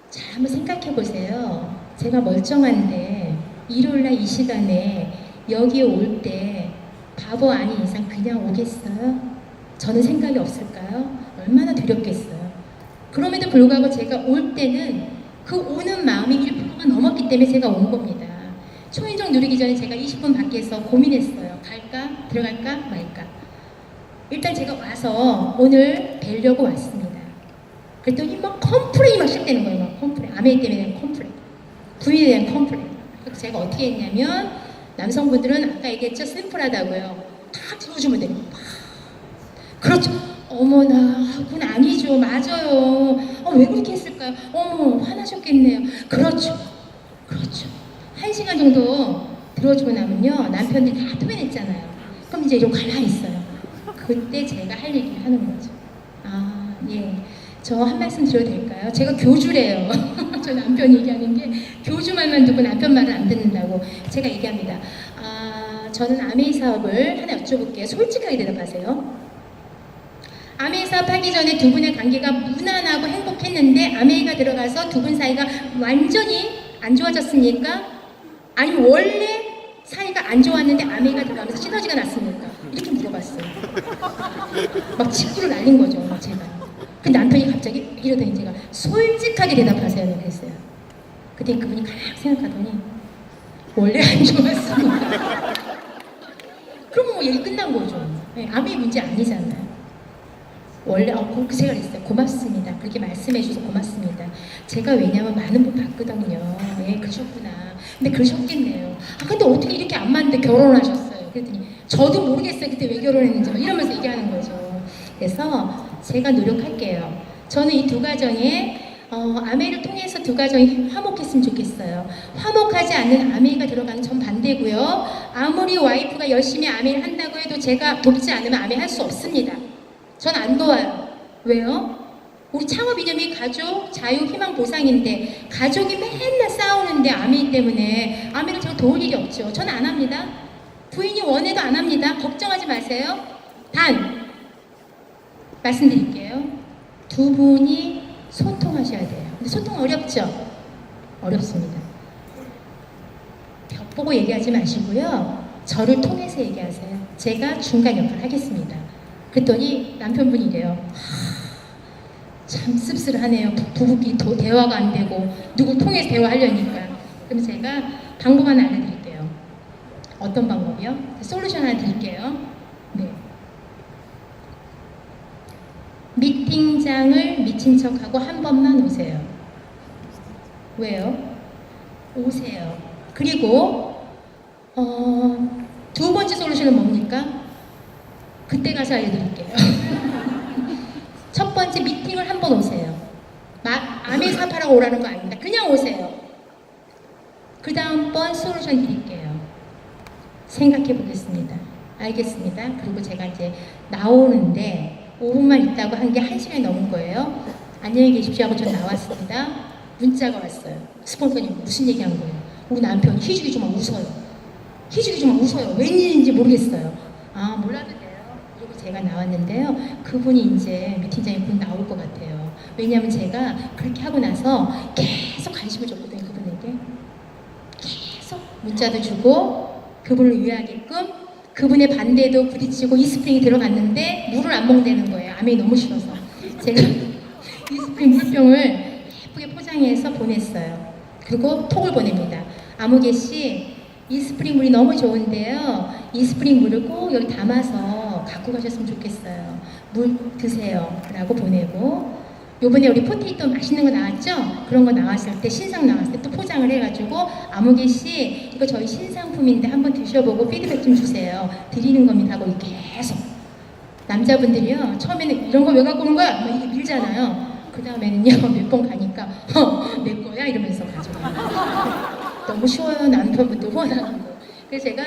자, 한번 생각해 보세요. 제가 멀쩡한데 일요일날 이 시간에 여기에 올 때 바보 아닌 이상 그냥 오겠어요? 저는 생각이 없을까요? 얼마나 두렵겠어요. 그럼에도 불구하고 제가 올 때는 그 오는 마음이 1%가 넘었기 때문에 제가 온 겁니다. 초인종 누르기 전에 제가 20분 밖에서 고민했어요. 갈까? 들어갈까? 말까? 일단 제가 와서 오늘 뵈려고 왔습니다. 그랬더니 막 컴플레인이 막 시작되는 거예요. 막 컴플레인. 아메이 때문에 대한 컴플레인. 부인에 대한 컴플레인. 그래서 제가 어떻게 했냐면, 남성분들은 아까 얘기했죠? 심플하다고요. 다 들어주면 돼요. 그렇죠. 어머나, 그건 아니죠. 맞아요. 왜 그렇게 했을까요? 어머, 화나셨겠네요. 그렇죠. 그렇죠. 1시간 정도 들어주고 나면요, 남편들이 다 토해냈잖아요. 그럼 이제 이러고 가만히 있어요. 그때 제가 할 얘기를 하는 거죠. 예. 저 한 말씀 드려도 될까요? 제가 교주래요. 저 남편 얘기하는 게 교주 말만 듣고 남편 말을 안 듣는다고 제가 얘기합니다. 저는 아메이 사업을 하나 여쭤볼게요. 솔직하게 대답하세요. 아메이 사업 하기 전에 두 분의 관계가 무난하고 행복했는데 아메이가 들어가서 두 분 사이가 완전히 안 좋아졌습니까? 아니면 원래 사이가 안 좋았는데 아메이가 들어가면서 시너지가 났습니까? 이렇게 물어봤어요. 막 직구를 날린 거죠, 제가. 근데 남편이 갑자기 이러더니 제가 솔직하게 대답하세요. 그랬어요. 그때 그분이 가만히 생각하더니 원래 안 좋았어. 그러면 뭐 얘기 끝난 거죠. 아메이 문제 아니잖아요. 원래 그 제가 그랬어요. 고맙습니다. 그렇게 말씀해 주셔서 고맙습니다. 제가 왜냐면 많은 분 봤거든요. 예, 그러셨구나. 근데 그러셨겠네요. 근데 어떻게 이렇게 안 맞는데 결혼하셨어요? 그랬더니 저도 모르겠어요. 그때 왜 결혼했는지 이러면서 얘기하는 거죠. 그래서 제가 노력할게요. 저는 이 두 가정에 아메이를 통해서 두 가정이 화목했으면 좋겠어요. 화목하지 않는 아메이가 들어가는 전 반대고요. 아무리 와이프가 열심히 아메이를 한다고 해도 제가 돕지 않으면 아메이 할 수 없습니다. 전 안 도와요. 왜요? 우리 창업 이념이 가족, 자유, 희망, 보상인데 가족이 맨날 싸우는데 아메이 때문에 아메이를 제가 도울 일이 없죠. 전 안 합니다. 부인이 원해도 안 합니다. 걱정하지 마세요. 단 말씀드릴게요. 두 분이 소통하셔야 돼요. 근데 소통 어렵죠? 어렵습니다. 벽 보고 얘기하지 마시고요. 저를 통해서 얘기하세요. 제가 중간 역할을 하겠습니다. 그랬더니 남편분이 이래요. 참 씁쓸하네요. 부부끼리 대화가 안 되고 누굴 통해서 대화하려니까. 그럼 제가 방법 하나 알려드릴게요. 어떤 방법이요? 솔루션 하나 드릴게요. 네. 미팅장을 미친 척하고 한 번만 오세요. 왜요? 오세요. 그리고 두 번째 솔루션은 뭡니까? 그때 가서 알려드릴게요. 첫 번째 미팅을 한 번 오세요. 아메이 사업하라고 오라는 거 아닙니다. 그냥 오세요. 그 다음번 솔루션 드릴게요. 생각해 보겠습니다. 알겠습니다. 그리고 제가 이제 나오는데 5분만 있다고 한 게 1시간이 넘은 거예요. 안녕히 계십시오 하고 전 나왔습니다. 문자가 왔어요. 스폰서님 무슨 얘기한 거예요? 우리 남편이 희죽이 좀 웃어요. 희죽이 좀 웃어요. 웬일인지 모르겠어요. 몰라도 돼요. 이러고 제가 나왔는데요. 그분이 이제 미팅장에 곧 나올 것 같아요. 왜냐하면 제가 그렇게 하고 나서 계속 관심을 줬거든요. 그분에게 계속 문자도 주고 그분을 위하게끔 그분의 반대도 부딪히고 이스프링이 들어갔는데 물을 안 먹는다는 거예요. 암이 너무 싫어서 제가 이스프링 물병을 예쁘게 포장해서 보냈어요. 그리고 톡을 보냅니다. 아무개 씨, 이스프링 물이 너무 좋은데요. 이스프링 물을 꼭 여기 담아서 갖고 가셨으면 좋겠어요. 물 드세요. 라고 보내고, 요번에 우리 포테이토 맛있는 거 나왔죠? 그런 거 나왔을 때, 신상 나왔을 때 또 포장을 해가지고, 아무개 씨, 이거 저희 신상품인데 한번 드셔보고 피드백 좀 주세요. 드리는 겁니다. 하고 계속. 남자분들이요, 처음에는 이런 거 왜 갖고 오는 거야? 막 이게 밀잖아요. 그 다음에는요, 몇 번 가니까, 내 거야? 이러면서 가져가요. 너무 쉬워요. 남편분도 후원하고. 그래서 제가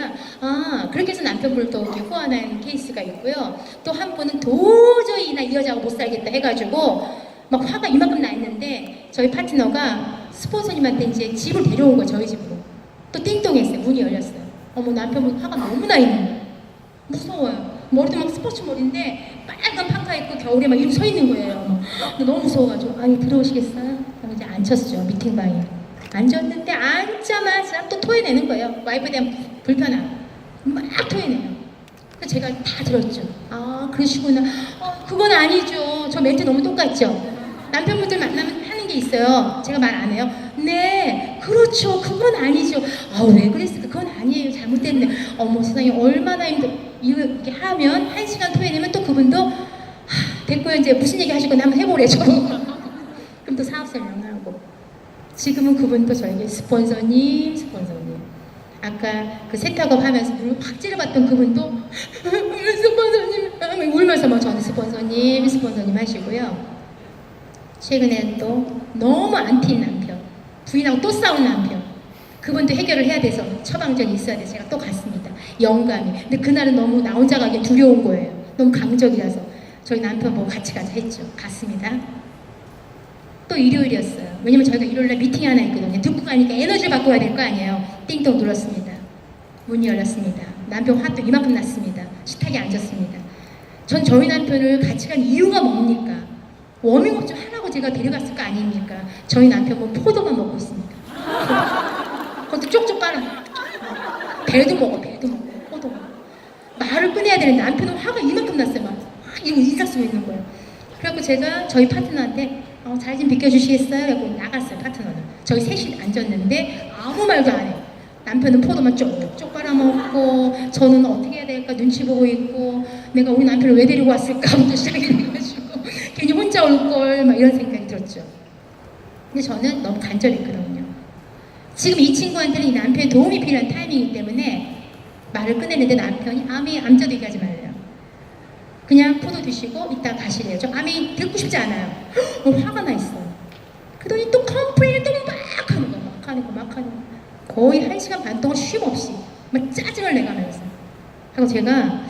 그렇게 해서 남편분을 또 이렇게 후원하는 케이스가 있고요. 또 한 분은 도저히 나 이 여자하고 못 살겠다 해가지고 막 화가 이만큼 나 있는데 저희 파트너가 스폰서님한테 이제 집을 데려온 거예요. 저희 집으로. 또 띵동했어요. 문이 열렸어요. 어머, 남편분 화가 너무 나 있는 거예요. 무서워요. 머리도 막 스포츠 머리인데 빨간 파카 입고 겨울에 막 이러고 서 있는 거예요. 너무 무서워가지고 아니 들어오시겠어요? 그럼 이제 앉혔죠. 미팅방에. 앉았는데 앉자마자 또 토해내는 거예요. 와이프에 대한 불편함. 막 토해내요. 그래서 제가 다 들었죠. 그러시구나. 그건 아니죠. 저 멘트 너무 똑같죠. 남편분들 만나면 하는 게 있어요. 제가 말 안 해요. 네, 그렇죠. 그건 아니죠. 왜 그랬을까? 그건 아니에요. 잘못됐네. 어머 세상에 얼마나 힘들어. 이렇게 하면 1시간 토해내면 또 그분도 됐고요. 이제 무슨 얘기 하실 건데 한번 해보래죠. 그럼 또 사업 설명하고. 지금은 그분도 저에게 스폰서님. 아까 그 세탁업 하면서 눈을 확 찌르봤던 그분도 스폰서님 울면서 막 저한테 스폰서님 하시고요. 최근에 또 너무 안티인 남편, 부인하고 또 싸운 남편, 그분도 해결을 해야 돼서 처방전이 있어야 돼서 제가 또 갔습니다. 영감이. 근데 그날은 너무 나 혼자 가기 두려운 거예요. 너무 강적이라서 저희 남편 보고 같이 가자 했죠. 갔습니다. 또 일요일이었어요. 왜냐면 저희가 일요일날 미팅이 하나 있거든요. 듣고 가니까 에너지를 바꿔야 될 거 아니에요. 띵동 눌렀습니다. 문이 열렸습니다. 남편 화도 이만큼 났습니다. 식탁에 앉았습니다. 전 저희 남편을 같이 간 이유가 뭡니까? 워밍업 좀 하라고 제가 데려갔을 거 아닙니까? 저희 남편은 포도만 먹고 있습니다. 그것도 쪽쪽 빨아. 배도 먹어. 포도. 말을 꺼내야 되는데 남편은 화가 이만큼 났어요. 막 이거 인사 쓰고 있는 거예요. 그래갖고 제가 저희 파트너한테 잘 좀 비켜주시겠어요? 라고 나갔어요. 파트너는. 저희 셋이 앉았는데 아무 말도 안 해요. 남편은 포도만 쪽쪽 빨아먹고 저는 어떻게 해야 될까 눈치 보고 있고 내가 우리 남편을 왜 데리고 왔을까부터 시작이 돼가지고 괜히 혼자 올걸 막 이런 생각이 들었죠. 근데 저는 너무 간절했거든요. 지금 이 친구한테는 이 남편의 도움이 필요한 타이밍이기 때문에 말을 꺼내는데 남편이 암자도 얘기하지 말래요. 그냥 포도 드시고 이따 가시래요. 저 암이 듣고 싶지 않아요. 화가 나 있어요. 그러더니 또 컴플레인을 또 막 하는 거. 거의 1시간 반 동안 쉼 없이 막 짜증을 내가면서 하고 제가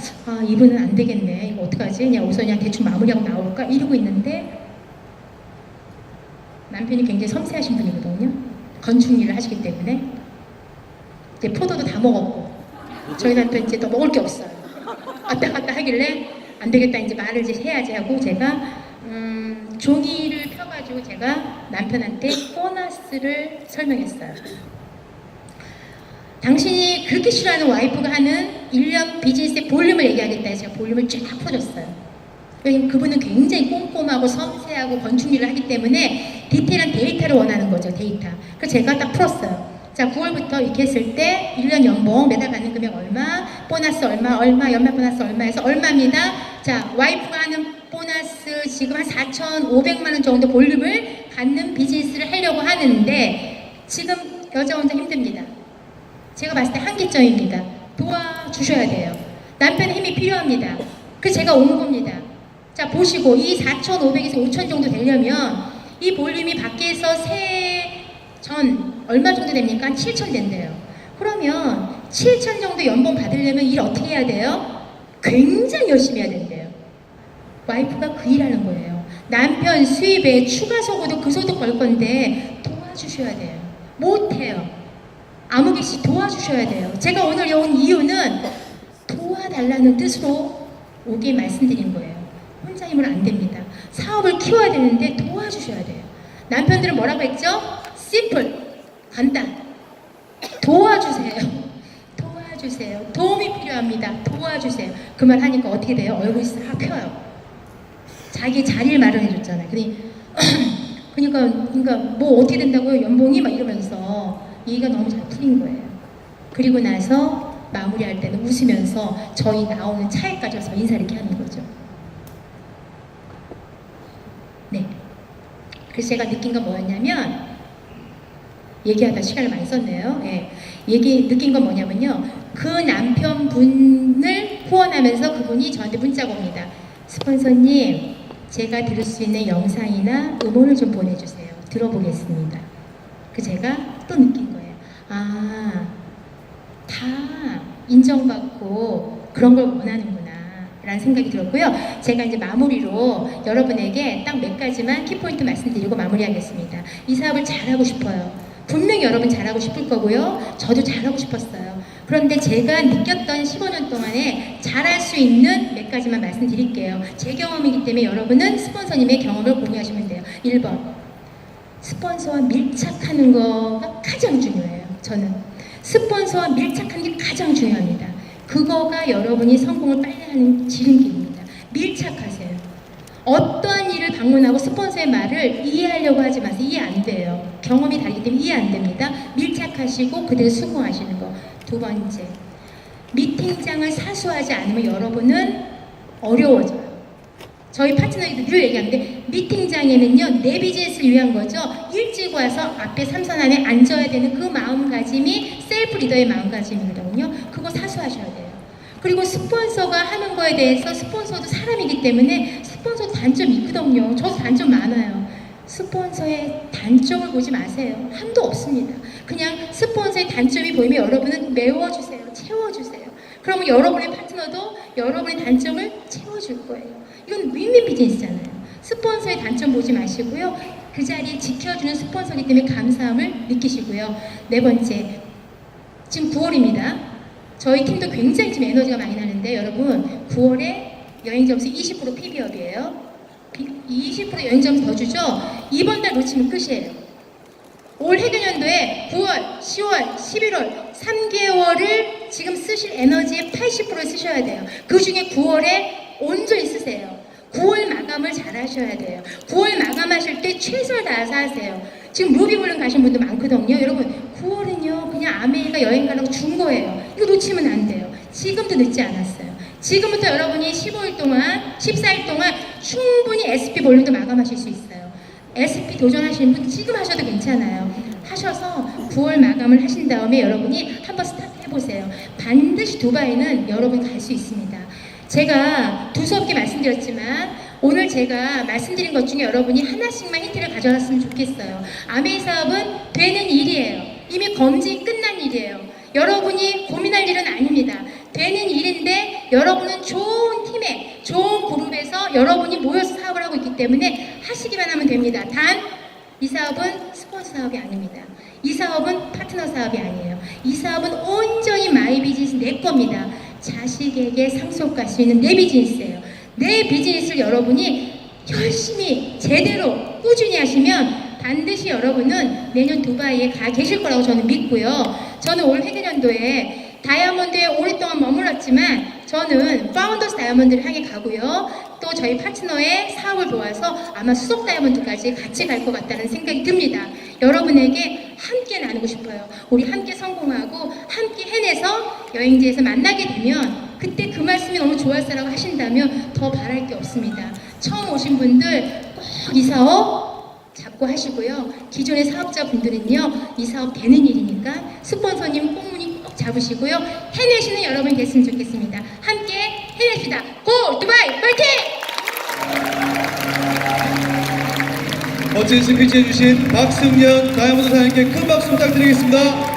이분은 안 되겠네. 이거 어떡하지? 그냥 우선 그냥 대충 마무리하고 나올까? 이러고 있는데 남편이 굉장히 섬세하신 분이거든요. 건축 일을 하시기 때문에 이제 포도도 다 먹었고 저희 남편 이제 더 먹을 게 없어요. 왔다 갔다 하길래 안 되겠다 이제 말을 이제 해야지 하고 제가 종이를 펴가지고 제가 남편한테 보너스를 설명했어요. 당신이 그렇게 싫어하는 와이프가 하는 1년 비즈니스의 볼륨을 얘기하겠다 해서 제가 볼륨을 쫙 풀어줬어요. 왜냐면 그분은 굉장히 꼼꼼하고 섬세하고 건축일을 하기 때문에 디테일한 데이터를 원하는 거죠. 데이터. 그래서 제가 딱 풀었어요. 자, 9월부터 이렇게 했을 때 1년 연봉 매달 받는 금액 얼마, 보너스 얼마, 연말 보너스 얼마 해서 얼마입니다. 자, 와이프가 하는 보너스 지금 한 4,500만 원 정도 볼륨을 갖는 비즈니스를 하려고 하는데 지금 여자 혼자 힘듭니다. 제가 봤을 때 한계점입니다. 도와주셔야 돼요. 남편의 힘이 필요합니다. 그래서 제가 온 겁니다. 자, 보시고 이 4,500에서 5,000 정도 되려면 이 볼륨이 밖에서 새해 전 얼마 정도 됩니까? 한 7,000 된대요. 그러면 7,000 정도 연봉 받으려면 일 어떻게 해야 돼요? 굉장히 열심히 해야 된대요. 와이프가 그 일하는 거예요. 남편 수입에 추가 소고도 그 소득 벌 건데 도와주셔야 돼요. 못해요. 아무개씨 도와주셔야 돼요. 제가 오늘 온 이유는 도와달라는 뜻으로 오게 말씀드린 거예요. 혼자 힘으로 안 됩니다. 사업을 키워야 되는데 도와주셔야 돼요. 남편들은 뭐라고 했죠? simple, 간단. 도와주세요. 도와주세요. 도움이 필요합니다. 도와주세요. 그 말 하니까 어떻게 돼요? 얼굴이 싹 펴요. 자기 자리를 마련해 줬잖아요. 그러니까 뭐 어떻게 된다고요? 연봉이 막 이러면서 얘기가 너무 잘 풀린 거예요. 그리고 나서 마무리할 때는 웃으면서 저희 나오는 차에까지 와서 인사 이렇게 하는 거죠. 네. 그래서 제가 느낀 건 뭐였냐면, 얘기하다 시간을 많이 썼네요. 예. 느낀 건 뭐냐면요. 그 남편분을 후원하면서 그분이 저한테 문자가 옵니다. 스폰서님, 제가 들을 수 있는 영상이나 음원을 좀 보내주세요. 들어보겠습니다. 그 제가 또 느낀 거예요. 아, 다 인정받고 그런 걸 원하는구나 라는 생각이 들었고요. 제가 이제 마무리로 여러분에게 딱 몇 가지만 키포인트 말씀드리고 마무리하겠습니다. 이 사업을 잘하고 싶어요. 분명히 여러분 잘하고 싶을 거고요. 저도 잘하고 싶었어요. 그런데 제가 느꼈던 15년 동안에 잘할 수 있는 몇 가지만 말씀드릴게요. 제 경험이기 때문에 여러분은 스폰서님의 경험을 공유하시면 돼요. 1번, 스폰서와 밀착하는 거가 가장 중요해요. 저는 스폰서와 밀착하는 게 가장 중요합니다. 그거가 여러분이 성공을 빨리 하는 지름길입니다. 밀착하세요. 어떠한 일을 방문하고 스폰서의 말을 이해하려고 하지 마세요. 이해 안 돼요. 경험이 다르기 때문에 이해 안 됩니다. 밀착하시고 그대로 수긍하시는 거. 두 번째, 미팅장을 사수하지 않으면 여러분은 어려워져요. 저희 파트너들도 늘 얘기하는데, 미팅장에는요 내 비즈니스를 위한 거죠. 일찍 와서 앞에 삼선 안에 앉아야 되는 그 마음가짐이 셀프 리더의 마음가짐이거든요. 그거 사수하셔야 돼요. 그리고 스폰서가 하는 거에 대해서, 스폰서도 사람이기 때문에 스폰서도 단점이 있거든요. 저도 단점 많아요. 스폰서의 단점을 보지 마세요. 한도 없습니다. 그냥 스폰서의 단점이 보이면 여러분은 메워주세요. 채워주세요. 그러면 여러분의 파트너도 여러분의 단점을 채워줄 거예요. 이건 윈윈 비즈니스잖아요. 스폰서의 단점 보지 마시고요. 그 자리에 지켜주는 스폰서이기 때문에 감사함을 느끼시고요. 네 번째, 지금 9월입니다. 저희 팀도 굉장히 지금 에너지가 많이 나는데, 여러분 9월에 여행점수 20% PB업이에요. 20% 여행점수 더 주죠. 이번 달 놓치면 끝이에요. 올 해결년도에 9월, 10월, 11월 3개월을 지금 쓰실 에너지의 80%를 쓰셔야 돼요. 그 중에 9월에 온전히 쓰세요. 9월 마감을 잘 하셔야 돼요. 9월 마감하실 때 최선을 다해서 하세요. 지금 루비블룸 가신 분도 많거든요. 여러분 9월은요 그냥 아메리카 여행 가려고 준 거예요. 이거 놓치면 안 돼요. 지금도 늦지 않았어요. 지금부터 여러분이 15일 동안, 14일 동안 충분히 SP 볼륨도 마감하실 수 있어요. SP 도전하시는 분 지금 하셔도 괜찮아요. 하셔서 9월 마감을 하신 다음에 여러분이 한번 스타트 해보세요. 반드시 두바이는 여러분 갈 수 있습니다. 제가 두서없게 말씀드렸지만 오늘 제가 말씀드린 것 중에 여러분이 하나씩만 힌트를 가져갔으면 좋겠어요. 아메이 사업은 되는 일이에요. 이미 검증이 끝난 일이에요. 여러분이 고민할 일은 아닙니다. 되는 일인데 여러분은 좋은 팀에, 좋은 그룹에서 여러분이 모여서 사업을 하고 있기 때문에 하시기만 하면 됩니다. 단 이 사업은 스폰서 사업이 아닙니다. 이 사업은 파트너 사업이 아니에요. 이 사업은 온전히 마이 비즈니스 내 겁니다. 자식에게 상속할 수 있는 내 비즈니스예요. 내 비즈니스를 여러분이 열심히 제대로 꾸준히 하시면 반드시 여러분은 내년 두바이에 가 계실 거라고 저는 믿고요. 저는 올 회계년도에 다이아몬드에 오랫동안 머물렀지만 저는 파운더스 다이아몬드를 향해 가고요. 또 저희 파트너의 사업을 도와서 아마 수석 다이아몬드까지 같이 갈 것 같다는 생각이 듭니다. 여러분에게 함께 나누고 싶어요. 우리 함께 성공하고 함께 해내서 여행지에서 만나게 되면 그때 그 말씀이 너무 좋았어라고 하신다면 더 바랄 게 없습니다. 처음 오신 분들 꼭 이 사업 잡고 하시고요. 기존의 사업자분들은요, 이 사업 되는 일이니까 스폰서님 꽁무니 꼭 잡으시고요. 해내시는 여러분이 됐으면 좋겠습니다. 함께 해냅시다. 고! 두바이! 파이팅! 멋진 스피치 해주신 박승연 다이아몬드 사장님께 큰 박수 부탁드리겠습니다.